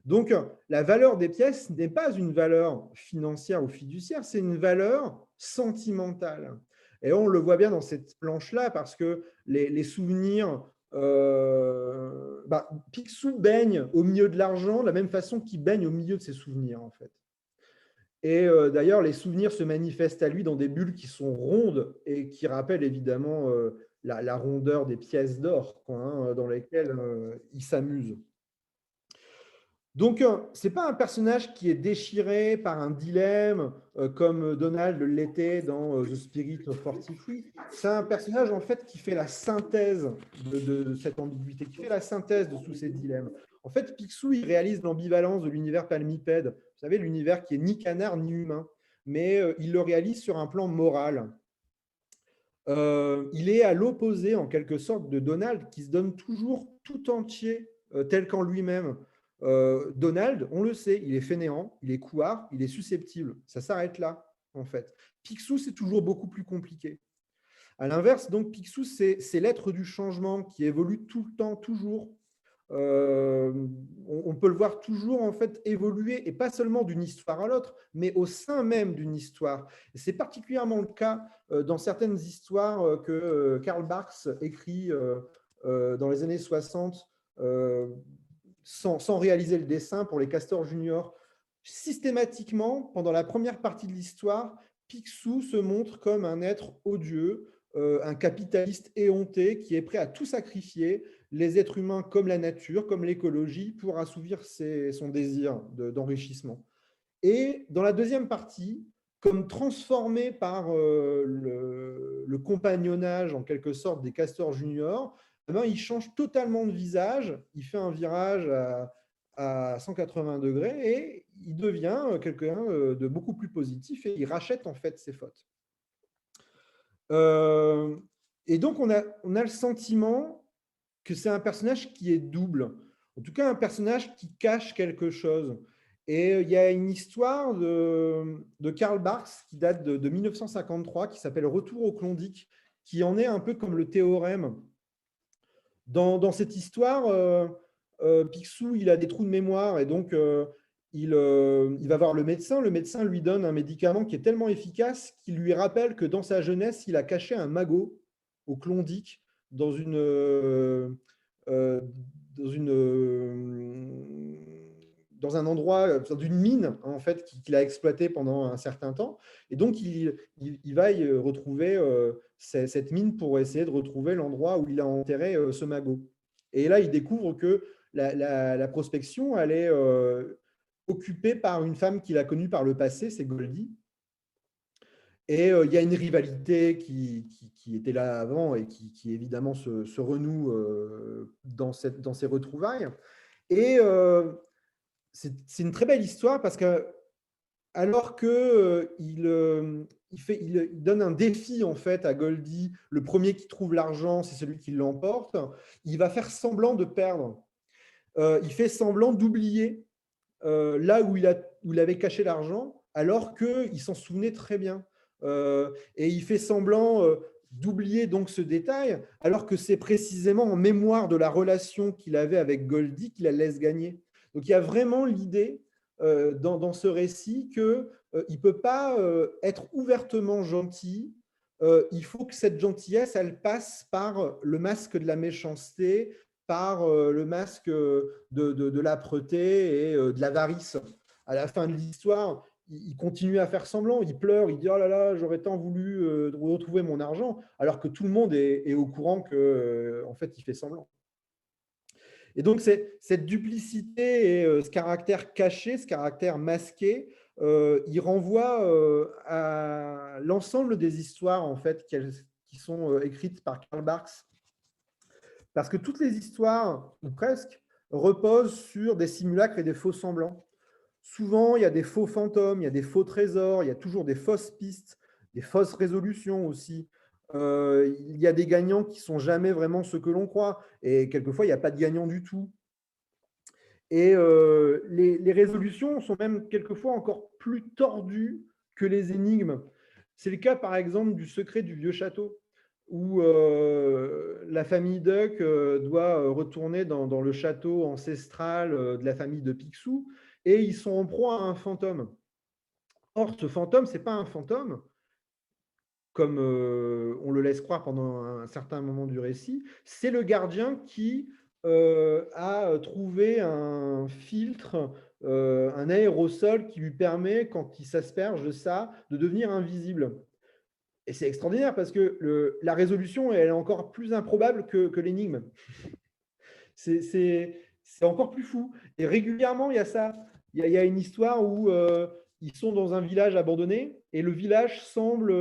Donc, la valeur des pièces n'est pas une valeur financière ou fiduciaire, c'est une valeur sentimentale. Et on le voit bien dans cette planche-là, parce que les souvenirs, Picsou baigne au milieu de l'argent de la même façon qu'il baigne au milieu de ses souvenirs, en fait. Et d'ailleurs, les souvenirs se manifestent à lui dans des bulles qui sont rondes et qui rappellent évidemment la rondeur des pièces d'or, quoi, hein, dans lesquelles il s'amuse. Donc, ce n'est pas un personnage qui est déchiré par un dilemme comme Donald l'était dans The Spirit of 43. C'est un personnage en fait qui fait la synthèse de cette ambiguïté, qui fait la synthèse de tous ces dilemmes. En fait, Picsou, il réalise l'ambivalence de l'univers palmipède. Vous savez, l'univers qui est ni canard ni humain, mais il le réalise sur un plan moral. Il est à l'opposé, en quelque sorte, de Donald, qui se donne toujours tout entier, tel qu'en lui-même. Donald, on le sait, il est fainéant, il est couard, il est susceptible. Ça s'arrête là, en fait. Picsou, c'est toujours beaucoup plus compliqué. À l'inverse, donc, Picsou, c'est l'être du changement qui évolue tout le temps, toujours. On peut le voir toujours en fait évoluer, et pas seulement d'une histoire à l'autre, mais au sein même d'une histoire. C'est particulièrement le cas dans certaines histoires que Karl Barks écrit dans les années 60 sans réaliser le dessin pour les Castors Junior. Systématiquement, pendant la première partie de l'histoire, Picsou se montre comme un être odieux, un capitaliste éhonté qui est prêt à tout sacrifier, les êtres humains comme la nature, comme l'écologie, pour assouvir son désir d'enrichissement. Et dans la deuxième partie, comme transformé par le compagnonnage, en quelque sorte, des Castors Junior, il change totalement de visage, il fait un virage à 180 degrés et il devient quelqu'un de beaucoup plus positif et il rachète en fait ses fautes. Et donc, on a le sentiment que c'est un personnage qui est double, en tout cas un personnage qui cache quelque chose. Et il y a une histoire de Karl Barks qui date de 1953, qui s'appelle Retour au Klondike, qui en est un peu comme le théorème. Dans cette histoire, Picsou, il a des trous de mémoire et donc il va voir le médecin. Le médecin lui donne un médicament qui est tellement efficace qu'il lui rappelle que dans sa jeunesse, il a caché un magot au Klondike dans dans un endroit, d'une mine en fait qu'il a exploité pendant un certain temps. Et donc il va y retrouver cette mine pour essayer de retrouver l'endroit où il a enterré ce magot. Et là, il découvre que la prospection, elle est occupée par une femme qu'il a connue par le passé, c'est Goldie. Et il y a une rivalité qui était là avant et qui évidemment se renoue dans ces retrouvailles. Et c'est une très belle histoire parce que alors que il donne un défi en fait à Goldie, le premier qui trouve l'argent, c'est celui qui l'emporte, il va faire semblant de perdre. Il fait semblant d'oublier là où il avait caché l'argent, alors qu'il s'en souvenait très bien. Et il fait semblant d'oublier donc ce détail, alors que c'est précisément en mémoire de la relation qu'il avait avec Goldie qu'il la laisse gagner. Donc il y a vraiment l'idée dans ce récit qu'il ne peut pas être ouvertement gentil. Il faut que cette gentillesse, elle passe par le masque de la méchanceté, par le masque de l'âpreté et de l'avarice. À la fin de l'histoire, il continue à faire semblant, il pleure, il dit « Oh là là, j'aurais tant voulu retrouver mon argent », alors que tout le monde est au courant que, en fait, il fait semblant. Et donc, cette duplicité et ce caractère caché, ce caractère masqué, il renvoie à l'ensemble des histoires en fait, qui sont écrites par Karl Barks. Parce que toutes les histoires, ou presque, reposent sur des simulacres et des faux semblants. Souvent, il y a des faux fantômes, il y a des faux trésors, il y a toujours des fausses pistes, des fausses résolutions aussi. Il y a des gagnants qui ne sont jamais vraiment ce que l'on croit. Et quelquefois, il n'y a pas de gagnant du tout. Et les résolutions sont même quelquefois encore plus tordues que les énigmes. C'est le cas, par exemple, du secret du vieux château, où la famille Duck doit retourner dans le château ancestral de la famille de Picsou, et ils sont en proie à un fantôme. Or, ce fantôme, ce n'est pas un fantôme, comme on le laisse croire pendant un certain moment du récit, c'est le gardien qui a trouvé un filtre, un aérosol qui lui permet, quand il s'asperge de ça, de devenir invisible. Et c'est extraordinaire parce que la résolution, elle est encore plus improbable que l'énigme. C'est encore plus fou. Et régulièrement, il y a ça. Il y a une histoire où ils sont dans un village abandonné et le village semble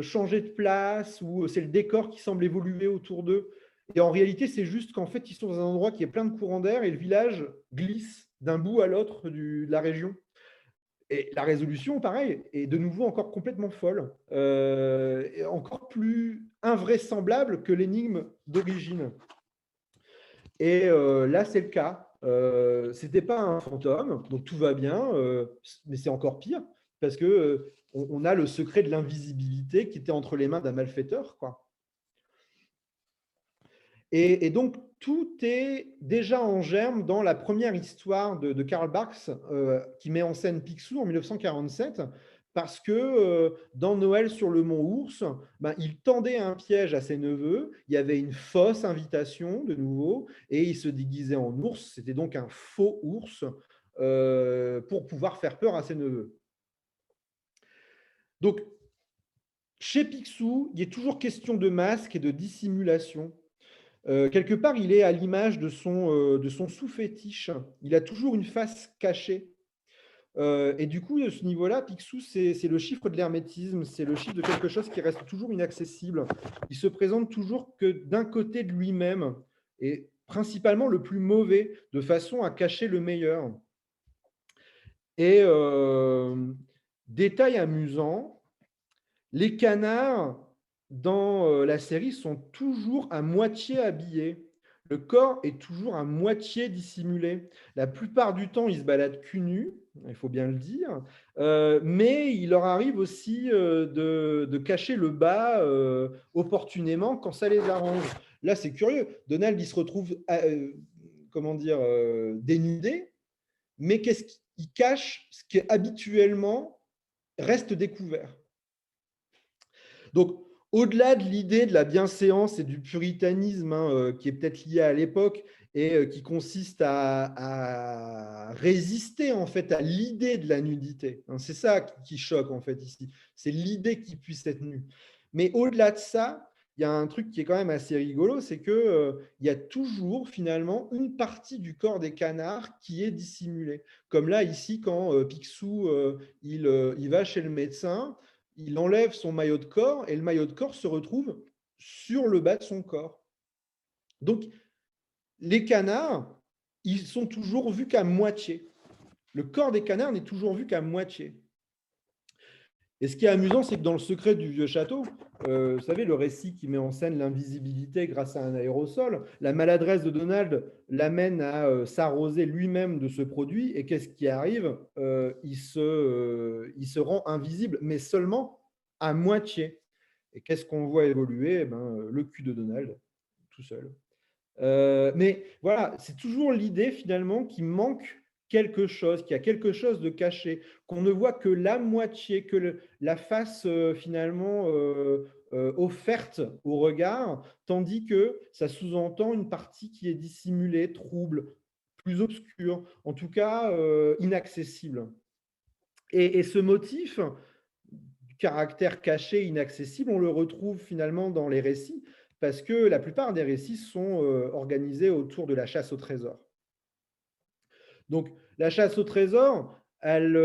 changer de place, ou c'est le décor qui semble évoluer autour d'eux. Et en réalité, c'est juste qu'en fait, ils sont dans un endroit qui est plein de courants d'air et le village glisse d'un bout à l'autre de la région. Et la résolution, pareil, est de nouveau encore complètement folle, et encore plus invraisemblable que l'énigme d'origine. Et là, c'est le cas. Ce n'était pas un fantôme, donc tout va bien, mais c'est encore pire, parce que on a le secret de l'invisibilité qui était entre les mains d'un malfaiteur, quoi. Et donc, tout est déjà en germe dans la première histoire de Karl Barks, qui met en scène Picsou en 1947, parce que dans Noël sur le Mont Ours, ben, il tendait un piège à ses neveux, il y avait une fausse invitation de nouveau, et il se déguisait en ours, c'était donc un faux ours, pour pouvoir faire peur à ses neveux. Donc, chez Picsou, il est toujours question de masque et de dissimulation. Quelque part, il est à l'image de son sous-fétiche. Il a toujours une face cachée. Et du coup, de ce niveau-là, Picsou, c'est le chiffre de l'hermétisme, c'est le chiffre de quelque chose qui reste toujours inaccessible. Il se présente toujours que d'un côté de lui-même, et principalement le plus mauvais, de façon à cacher le meilleur. Et détail amusant, les canards dans la série sont toujours à moitié habillés. Le corps est toujours à moitié dissimulé. La plupart du temps, ils se baladent cul nu, il faut bien le dire, mais il leur arrive aussi de cacher le bas opportunément quand ça les arrange. Là, c'est curieux. Donald, il se retrouve comment dire, dénudé, mais qu'est-ce qu'il cache? Ce qui habituellement reste découvert. Donc, au-delà de l'idée de la bienséance et du puritanisme, hein, qui est peut-être lié à l'époque et qui consiste à résister en fait à l'idée de la nudité, hein, c'est ça qui choque en fait ici, c'est l'idée qu'il puisse être nu. Mais au-delà de ça, il y a un truc qui est quand même assez rigolo, c'est que il y a toujours finalement une partie du corps des canards qui est dissimulée. Comme là ici, quand Picsou il va chez le médecin, il enlève son maillot de corps et le maillot de corps se retrouve sur le bas de son corps. Donc, les canards, ils sont toujours vus qu'à moitié. Le corps des canards n'est toujours vu qu'à moitié. Et ce qui est amusant, c'est que dans Le secret du vieux château, vous savez, le récit qui met en scène l'invisibilité grâce à un aérosol, la maladresse de Donald l'amène à s'arroser lui-même de ce produit. Et qu'est-ce qui arrive? Il se rend invisible, mais seulement à moitié. Et qu'est-ce qu'on voit évoluer? Le cul de Donald, tout seul. Mais voilà, c'est toujours l'idée finalement qu'il manque quelque chose, qu'il y a quelque chose de caché, qu'on ne voit que la moitié, que la face finalement offerte au regard, tandis que ça sous-entend une partie qui est dissimulée, trouble, plus obscure, en tout cas inaccessible. Et ce motif, du caractère caché, inaccessible, on le retrouve finalement dans les récits, parce que la plupart des récits sont organisés autour de la chasse au trésor. Donc, la chasse au trésor, elle,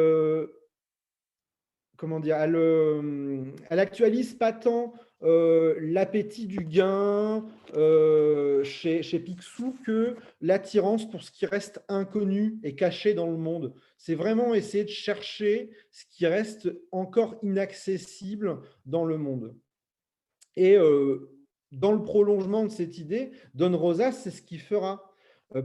comment dire, elle actualise pas tant l'appétit du gain chez Picsou que l'attirance pour ce qui reste inconnu et caché dans le monde. C'est vraiment essayer de chercher ce qui reste encore inaccessible dans le monde. Et dans le prolongement de cette idée, Don Rosa, c'est ce qu'il fera.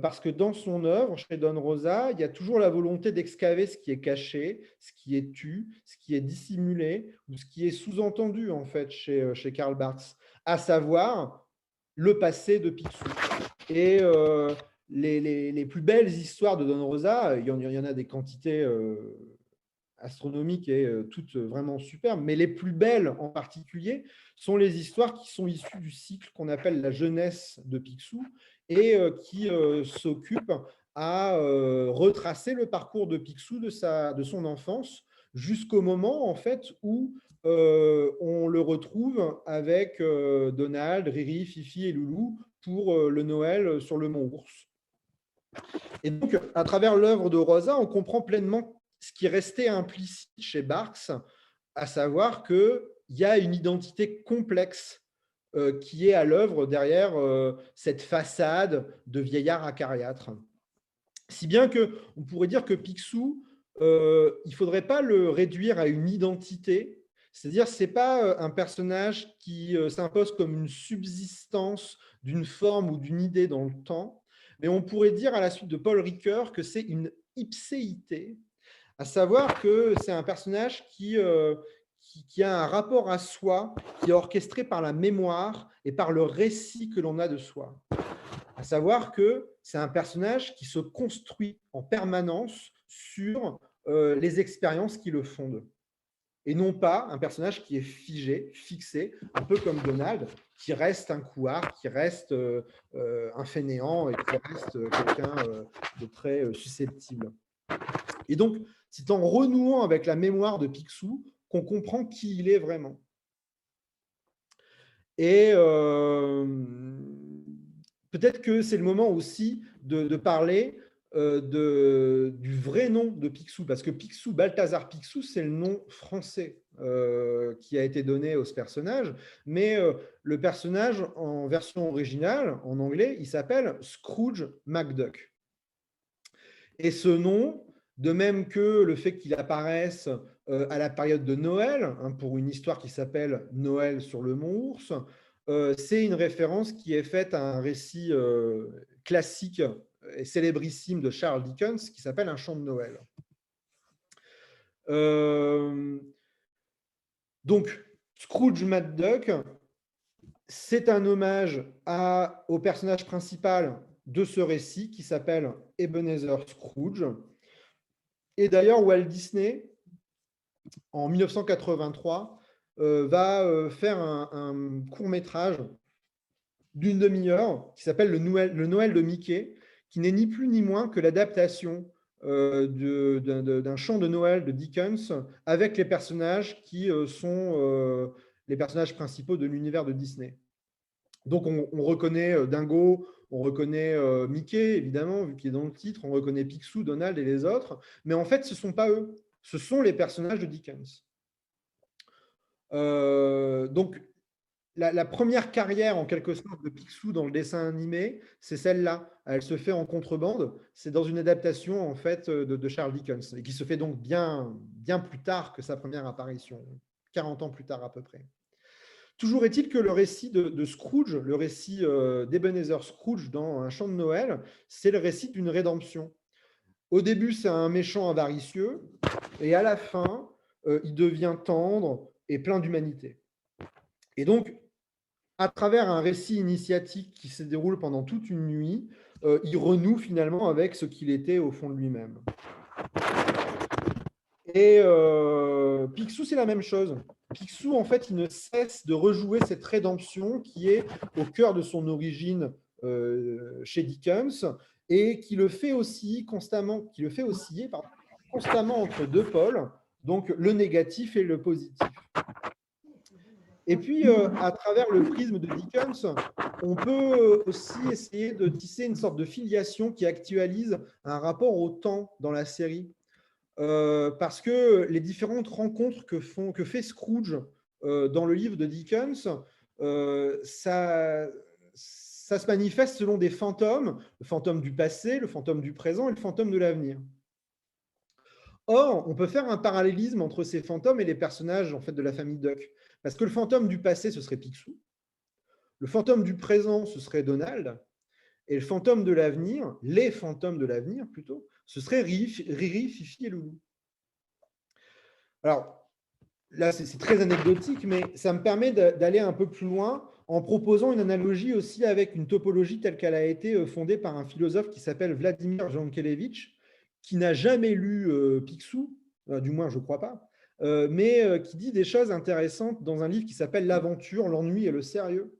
Parce que dans son œuvre, chez Don Rosa, il y a toujours la volonté d'excaver ce qui est caché, ce qui est tu, ce qui est dissimulé, ou ce qui est sous-entendu, en fait, chez Karl Barks, à savoir le passé de Picsou. Et les plus belles histoires de Don Rosa, il y en a des quantités astronomiques et toutes vraiment superbes, mais les plus belles en particulier sont les histoires qui sont issues du cycle qu'on appelle la jeunesse de Picsou et qui s'occupent à retracer le parcours de Picsou de son enfance jusqu'au moment en fait où on le retrouve avec Donald, Riri, Fifi et Loulou pour le Noël sur le Mont Ours. Et donc, à travers l'œuvre de Rosa, on comprend pleinement ce qui restait implicite chez Barks, à savoir qu'il y a une identité complexe qui est à l'œuvre derrière cette façade de vieillard acariâtre. Si bien qu'on pourrait dire que Picsou, il ne faudrait pas le réduire à une identité, c'est-à-dire que ce n'est pas un personnage qui s'impose comme une subsistance d'une forme ou d'une idée dans le temps, mais on pourrait dire à la suite de Paul Ricoeur que c'est une ipséité, à savoir que c'est un personnage qui a un rapport à soi, qui est orchestré par la mémoire et par le récit que l'on a de soi. À savoir que c'est un personnage qui se construit en permanence sur les expériences qui le fondent. Et non pas un personnage qui est figé, fixé, un peu comme Donald, qui reste un couard, qui reste un fainéant et qui reste quelqu'un de très susceptible. Et donc, c'est en renouant avec la mémoire de Picsou qu'on comprend qui il est vraiment. Et peut-être que c'est le moment aussi de parler du vrai nom de Picsou, parce que Picsou, Balthazar Picsou, c'est le nom français qui a été donné à ce personnage, mais le personnage en version originale, en anglais, il s'appelle Scrooge McDuck. Et ce nom, de même que le fait qu'il apparaisse à la période de Noël, hein, pour une histoire qui s'appelle Noël sur le Mont Ours, c'est une référence qui est faite à un récit classique et célébrissime de Charles Dickens qui s'appelle Un chant de Noël. Donc, Scrooge McDuck, c'est un hommage au personnage principal de ce récit qui s'appelle Ebenezer Scrooge. Et d'ailleurs, Walt Disney, en 1983, va faire un court-métrage d'une demi-heure qui s'appelle le Noël de Mickey, qui n'est ni plus ni moins que l'adaptation d'un chant de Noël de Dickens avec les personnages qui sont les personnages principaux de l'univers de Disney. Donc, on reconnaît Dingo, on reconnaît Mickey, évidemment, vu qu'il est dans le titre, on reconnaît Picsou, Donald et les autres, mais en fait, ce ne sont pas eux, ce sont les personnages de Dickens. Donc, la première carrière, en quelque sorte, de Picsou dans le dessin animé, c'est celle-là. Elle se fait en contrebande. C'est dans une adaptation, en fait, de Charles Dickens, et qui se fait donc bien, bien plus tard que sa première apparition, 40 ans plus tard à peu près. Toujours est-il que le récit de Scrooge, le récit d'Ebenezer Scrooge dans Un chant de Noël, c'est le récit d'une rédemption. Au début, c'est un méchant avaricieux, et à la fin, il devient tendre et plein d'humanité. Et donc, à travers un récit initiatique qui se déroule pendant toute une nuit, il renoue finalement avec ce qu'il était au fond de lui-même. Et Picsou, c'est la même chose. Picsou, en fait, il ne cesse de rejouer cette rédemption qui est au cœur de son origine chez Dickens et qui le fait aussi constamment, constamment entre deux pôles, Donc, le négatif et le positif. Et puis, à travers le prisme de Dickens, on peut aussi essayer de tisser une sorte de filiation qui actualise un rapport au temps dans la série. Parce que les différentes rencontres que fait Scrooge dans le livre de Dickens, ça se manifeste selon des fantômes, le fantôme du passé, le fantôme du présent et le fantôme de l'avenir. Or, on peut faire un parallélisme entre ces fantômes et les personnages en fait, de la famille Duck. Parce que le fantôme du passé, ce serait Picsou. Le fantôme du présent, ce serait Donald. Et le fantôme de l'avenir, les fantômes de l'avenir plutôt, ce serait Riri, Fifi et Loulou. Alors, là, c'est très anecdotique, mais ça me permet d'aller un peu plus loin en proposant une analogie aussi avec une topologie telle qu'elle a été fondée par un philosophe qui s'appelle Vladimir Jankélévitch, qui n'a jamais lu Picsou, du moins je ne crois pas, mais qui dit des choses intéressantes dans un livre qui s'appelle L'aventure, l'ennui et le sérieux.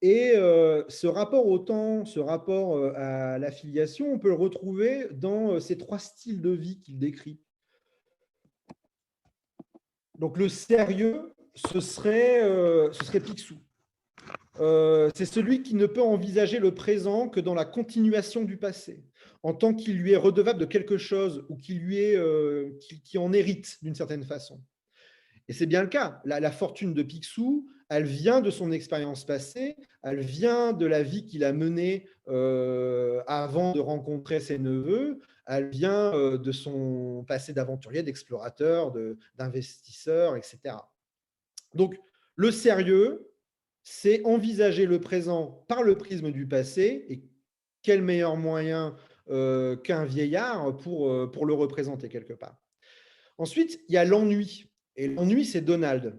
Et ce rapport au temps, ce rapport à l'affiliation, on peut le retrouver dans ces trois styles de vie qu'il décrit. Donc le sérieux, ce serait Picsou. C'est celui qui ne peut envisager le présent que dans la continuation du passé, en tant qu'il lui est redevable de quelque chose ou qui en hérite d'une certaine façon. Et c'est bien le cas. La fortune de Picsou, elle vient de son expérience passée, elle vient de la vie qu'il a menée avant de rencontrer ses neveux, elle vient de son passé d'aventurier, d'explorateur, d'investisseur, etc. Donc, le sérieux, c'est envisager le présent par le prisme du passé, et quel meilleur moyen qu'un vieillard pour le représenter quelque part. Ensuite, il y a l'ennui. Et l'ennui, c'est Donald.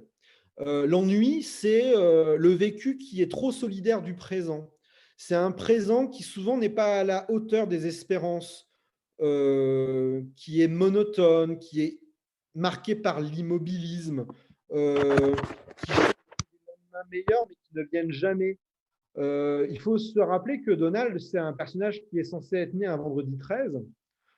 L'ennui, c'est le vécu qui est trop solidaire du présent. C'est un présent qui souvent n'est pas à la hauteur des espérances, qui est monotone, qui est marqué par l'immobilisme, qui sont des lendemains meilleurs, mais qui ne viennent jamais. Il faut se rappeler que Donald, c'est un personnage qui est censé être né un vendredi 13.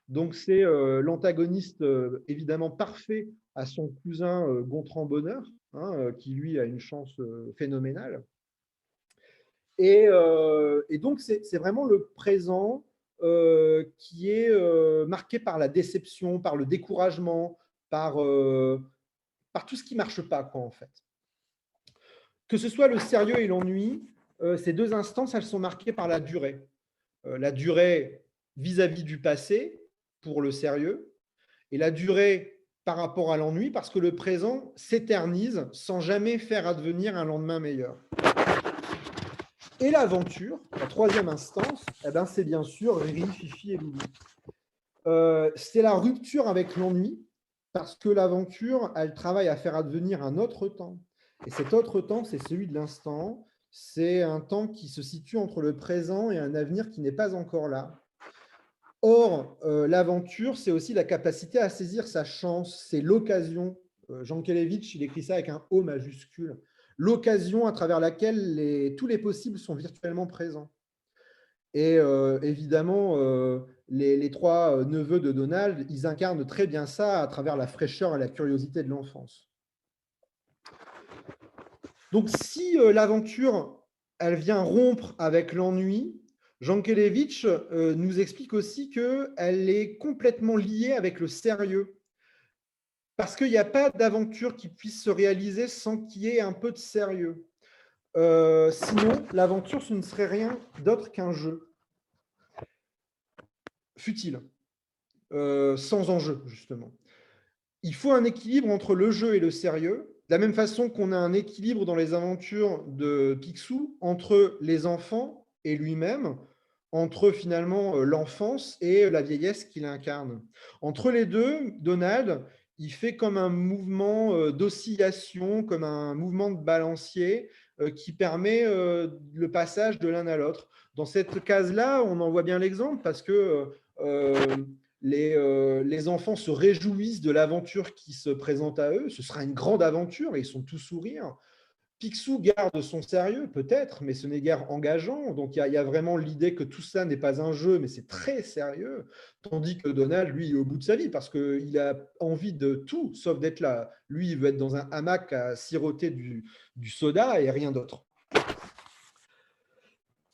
Donc, c'est l'antagoniste évidemment parfait à son cousin Gontran Bonheur, hein, qui lui a une chance phénoménale. Et donc, c'est vraiment le présent qui est marqué par la déception, par le découragement, par tout ce qui ne marche pas, quoi, en fait. Que ce soit le sérieux et l'ennui, ces deux instances, elles sont marquées par la durée. La durée vis-à-vis du passé, pour le sérieux, et la durée par rapport à l'ennui, parce que le présent s'éternise sans jamais faire advenir un lendemain meilleur. Et l'aventure, la troisième instance, eh ben, c'est bien sûr Riri, Fifi et Loulou. C'est la rupture avec l'ennui, parce que l'aventure, elle travaille à faire advenir un autre temps. Et cet autre temps, c'est celui de l'instant. C'est un temps qui se situe entre le présent et un avenir qui n'est pas encore là. Or, l'aventure, c'est aussi la capacité à saisir sa chance, c'est l'occasion. Jankélévitch, il écrit ça avec un O majuscule. L'occasion à travers laquelle tous les possibles sont virtuellement présents. Et évidemment, les trois neveux de Donald, ils incarnent très bien ça à travers la fraîcheur et la curiosité de l'enfance. Donc, si l'aventure, elle vient rompre avec l'ennui, Jankélévitch nous explique aussi qu'elle est complètement liée avec le sérieux. Parce qu'il n'y a pas d'aventure qui puisse se réaliser sans qu'il y ait un peu de sérieux. Sinon, l'aventure, ce ne serait rien d'autre qu'un jeu. Futile. Sans enjeu, justement. Il faut un équilibre entre le jeu et le sérieux, de la même façon qu'on a un équilibre dans les aventures de Picsou entre les enfants et lui-même, entre finalement l'enfance et la vieillesse qu'il incarne. Entre les deux, Donald, il fait comme un mouvement d'oscillation, comme un mouvement de balancier qui permet le passage de l'un à l'autre. Dans cette case-là, on en voit bien l'exemple parce que les enfants se réjouissent de l'aventure qui se présente à eux. Ce sera une grande aventure et ils sont tous sourires. Picsou garde son sérieux, peut-être, mais ce n'est guère engageant. Donc, il y a vraiment l'idée que tout ça n'est pas un jeu, mais c'est très sérieux. Tandis que Donald, lui, est au bout de sa vie parce qu'il a envie de tout, sauf d'être là. Lui, il veut être dans un hamac à siroter du soda et rien d'autre.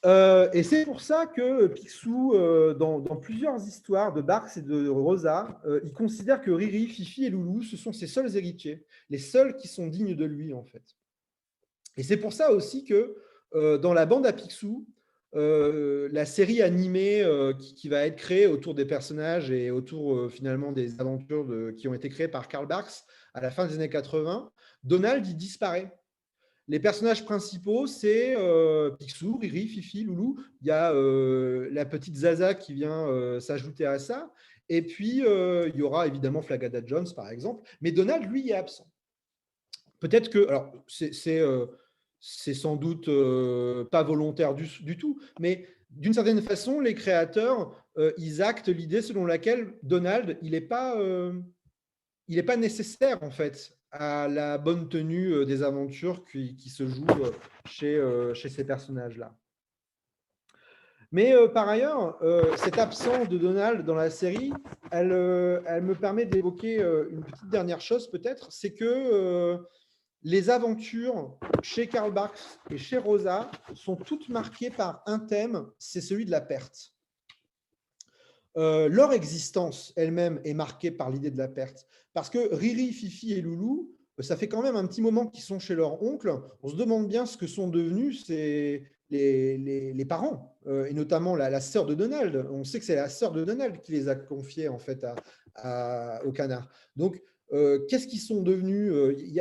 Et c'est pour ça que Picsou, dans plusieurs histoires de Barks et de Rosa, il considère que Riri, Fifi et Loulou, ce sont ses seuls héritiers, les seuls qui sont dignes de lui, en fait. Et c'est pour ça aussi que dans la bande à Picsou, la série animée qui va être créée autour des personnages et autour finalement des aventures qui ont été créées par Karl Barks à la fin des années 80, Donald il disparaît. Les personnages principaux, c'est Picsou, Riri, Fifi, Loulou. Il y a la petite Zaza qui vient s'ajouter à ça. Et puis, il y aura évidemment Flagada Jones, par exemple. Mais Donald, lui, est absent. Peut-être que, alors, c'est sans doute pas volontaire du tout, mais d'une certaine façon, les créateurs, ils actent l'idée selon laquelle Donald, il n'est pas nécessaire, en fait, à la bonne tenue des aventures qui se jouent chez ces personnages-là. Mais par ailleurs, cette absence de Donald dans la série, elle me permet d'évoquer une petite dernière chose peut-être, c'est que les aventures chez Karl Barks et chez Rosa sont toutes marquées par un thème, c'est celui de la perte. Leur existence elle-même est marquée par l'idée de la perte. Parce que Riri, Fifi et Loulou, ça fait quand même un petit moment qu'ils sont chez leur oncle. On se demande bien ce que sont devenus les parents, et notamment la sœur de Donald. On sait que c'est la sœur de Donald qui les a confiés en fait au canard. Donc, qu'est-ce qu'ils sont devenus? Il y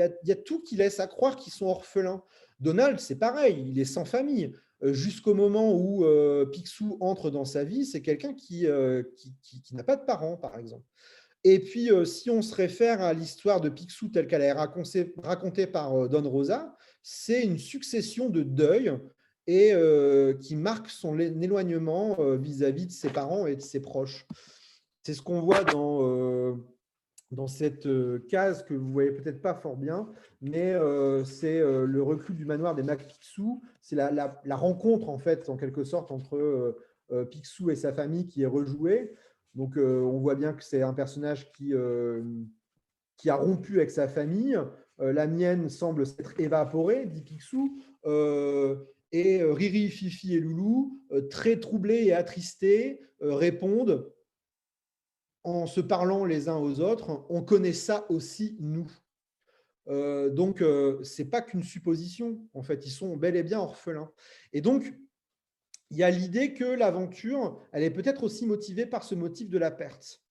a tout qui laisse à croire qu'ils sont orphelins. Donald, c'est pareil, il est sans famille. Jusqu'au moment où Picsou entre dans sa vie, c'est quelqu'un qui n'a pas de parents, par exemple. Et puis, si on se réfère à l'histoire de Picsou telle qu'elle est racontée par Don Rosa, c'est une succession de deuils et qui marque son éloignement vis-à-vis de ses parents et de ses proches. C'est ce qu'on voit dans cette case que vous voyez peut-être pas fort bien, mais c'est le recul du manoir des McPicsou. C'est la rencontre, en fait, en quelque sorte, entre Picsou et sa famille qui est rejouée. Donc, on voit bien que c'est un personnage qui a rompu avec sa famille. La mienne semble s'être évaporée, dit Picsou. Et Riri, Fifi et Loulou, très troublés et attristés, répondent en se parlant les uns aux autres, on connaît ça aussi, nous. Donc, ce n'est pas qu'une supposition. En fait, ils sont bel et bien orphelins. Et donc, il y a l'idée que l'aventure, elle est peut-être aussi motivée par ce motif de la perte.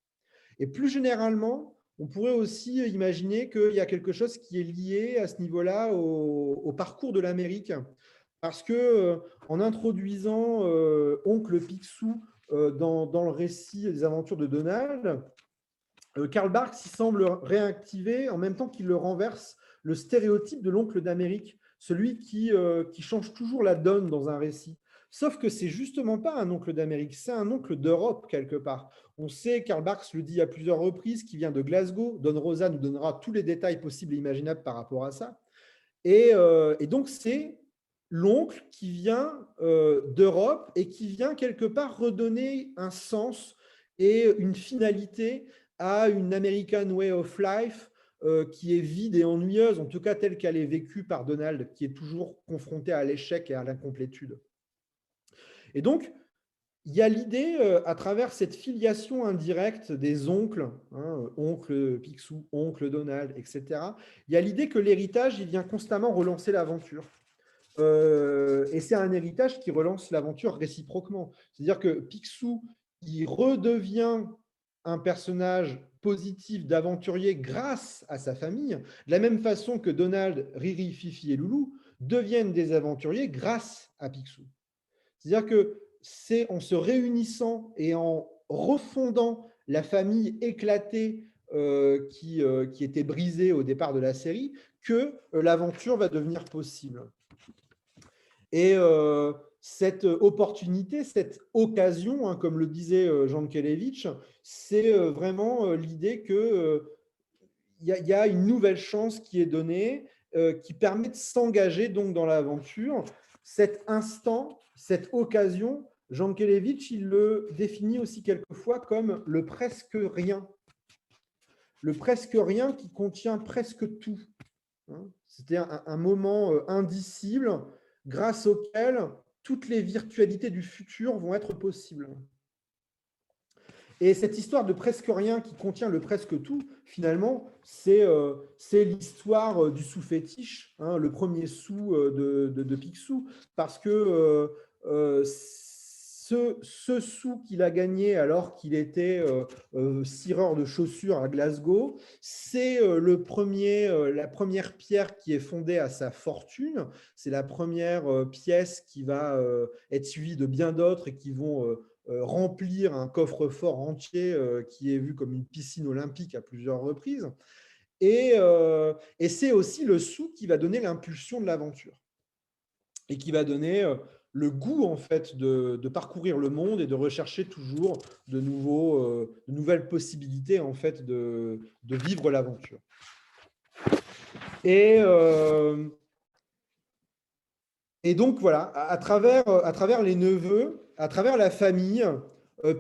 Et plus généralement, on pourrait aussi imaginer qu'il y a quelque chose qui est lié à ce niveau-là au parcours de l'Amérique. Parce que en introduisant Oncle Picsou dans le récit des aventures de Donald, Karl Barks il semble réactiver, en même temps qu'il le renverse, le stéréotype de l'oncle d'Amérique, celui qui change toujours la donne dans un récit. Sauf que c'est justement pas un oncle d'Amérique, c'est un oncle d'Europe quelque part. On sait, Karl Barks le dit à plusieurs reprises, qu'il vient de Glasgow. Don Rosa nous donnera tous les détails possibles et imaginables par rapport à ça. Et donc, c'est l'oncle qui vient d'Europe et qui vient quelque part redonner un sens et une finalité à une American Way of Life qui est vide et ennuyeuse, en tout cas telle qu'elle est vécue par Donald, qui est toujours confronté à l'échec et à l'incomplétude. Et donc, il y a l'idée, à travers cette filiation indirecte des oncles, hein, oncle Picsou, oncle Donald, etc., il y a l'idée que l'héritage, il vient constamment relancer l'aventure. Et c'est un héritage qui relance l'aventure réciproquement. C'est-à-dire que Picsou, il redevient un personnage positif d'aventurier grâce à sa famille, de la même façon que Donald, Riri, Fifi et Loulou deviennent des aventuriers grâce à Picsou. C'est-à-dire que c'est en se réunissant et en refondant la famille éclatée qui était brisée au départ de la série que l'aventure va devenir possible. Et cette opportunité, cette occasion, hein, comme le disait Jean Kelevitch, c'est vraiment l'idée qu'il y a une nouvelle chance qui est donnée qui permet de s'engager donc dans l'aventure. Cet instant, cette occasion, Jankélévitch, il le définit aussi quelquefois comme le presque rien. Le presque rien qui contient presque tout. C'était un moment indicible grâce auquel toutes les virtualités du futur vont être possibles. Et cette histoire de presque rien qui contient le presque tout, finalement, c'est l'histoire du sous-fétiche, hein, le premier sou de Picsou, parce que ce sou qu'il a gagné alors qu'il était cireur de chaussures à Glasgow, c'est la première pierre qui est fondée à sa fortune. C'est la première pièce qui va être suivie de bien d'autres et qui vont remplir un coffre-fort entier qui est vu comme une piscine olympique à plusieurs reprises. Et c'est aussi le sou qui va donner l'impulsion de l'aventure et qui va donner le goût en fait de parcourir le monde et de rechercher toujours de nouvelles possibilités en fait de vivre l'aventure. Et donc voilà, à travers les neveux, à travers la famille,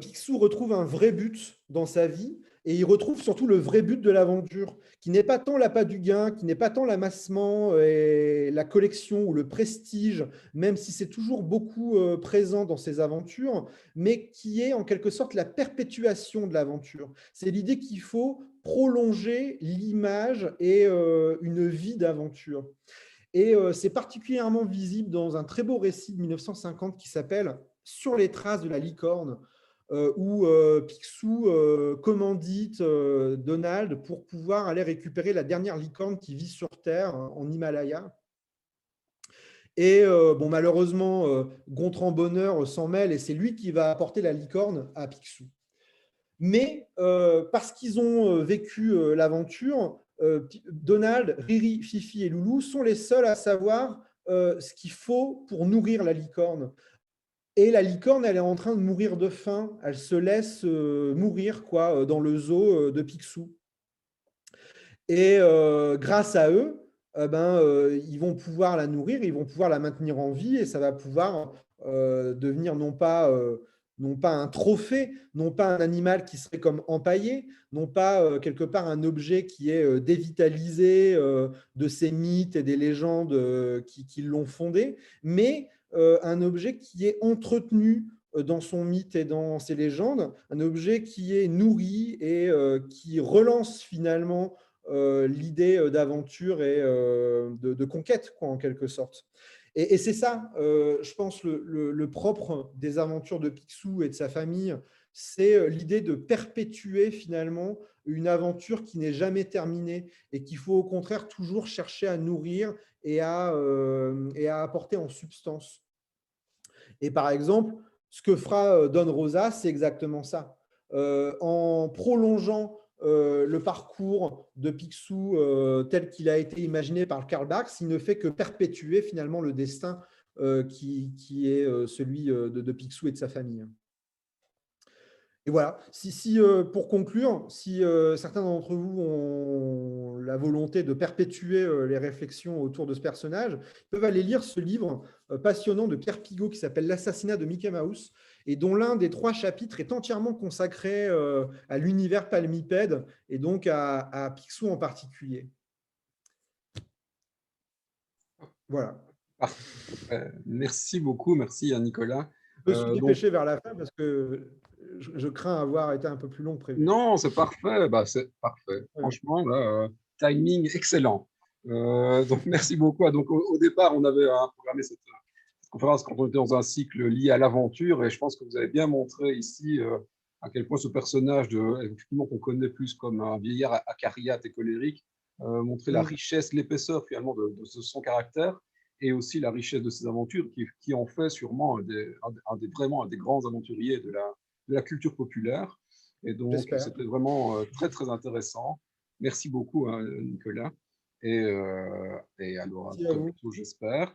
Picsou retrouve un vrai but dans sa vie et il retrouve surtout le vrai but de l'aventure, qui n'est pas tant l'appât du gain, qui n'est pas tant l'amassement et la collection ou le prestige, même si c'est toujours beaucoup présent dans ses aventures, mais qui est en quelque sorte la perpétuation de l'aventure. C'est l'idée qu'il faut prolonger l'image et une vie d'aventure. Et c'est particulièrement visible dans un très beau récit de 1950 qui s'appelle « Sur les traces de la licorne », où Picsou commandite Donald pour pouvoir aller récupérer la dernière licorne qui vit sur Terre, en Himalaya. Et bon, malheureusement, Gontran Bonheur s'en mêle et c'est lui qui va apporter la licorne à Picsou. Mais parce qu'ils ont vécu l'aventure, Donald, Riri, Fifi et Loulou sont les seuls à savoir ce qu'il faut pour nourrir la licorne. Et la licorne, elle est en train de mourir de faim. Elle se laisse mourir quoi, dans le zoo de Picsou. Et grâce à eux, ils vont pouvoir la nourrir, ils vont pouvoir la maintenir en vie et ça va pouvoir devenir non pas un trophée, non pas un animal qui serait comme empaillé, non pas quelque part un objet qui est dévitalisé de ces mythes et des légendes qui l'ont fondé, mais un objet qui est entretenu dans son mythe et dans ses légendes, un objet qui est nourri et qui relance finalement l'idée d'aventure et de conquête, quoi, en quelque sorte. Et c'est ça, je pense, le propre des aventures de Picsou et de sa famille, c'est l'idée de perpétuer finalement une aventure qui n'est jamais terminée et qu'il faut au contraire toujours chercher à nourrir et à apporter en substance. Et par exemple, ce que fera Don Rosa, c'est exactement ça. En prolongeant le parcours de Picsou tel qu'il a été imaginé par Karl Barks, il ne fait que perpétuer finalement le destin qui est celui de Picsou et de sa famille. Et voilà, pour conclure, si certains d'entre vous ont la volonté de perpétuer les réflexions autour de ce personnage, ils peuvent aller lire ce livre passionnant de Pierre Pigot qui s'appelle « L'assassinat de Mickey Mouse » et dont l'un des 3 chapitres est entièrement consacré à l'univers palmipède et donc à Picsou en particulier. Voilà. Merci beaucoup, merci à Nicolas. Je me suis dépêché vers la fin parce que je crains avoir été un peu plus long que prévu. Non, c'est parfait. Bah, c'est parfait. Franchement, là, timing excellent. Donc, merci beaucoup. Donc, au départ, on avait programmé cette conférence quand on était dans un cycle lié à l'aventure, et je pense que vous avez bien montré ici à quel point ce personnage, effectivement, qu'on connaît plus comme un vieillard acariâtre et colérique, montrait la richesse, l'épaisseur finalement de son caractère, et aussi la richesse de ses aventures, qui en fait sûrement vraiment un des grands aventuriers de la culture populaire. Et donc, c'était vraiment très, très intéressant. Merci beaucoup, hein, Nicolas. Et alors, à bientôt, j'espère.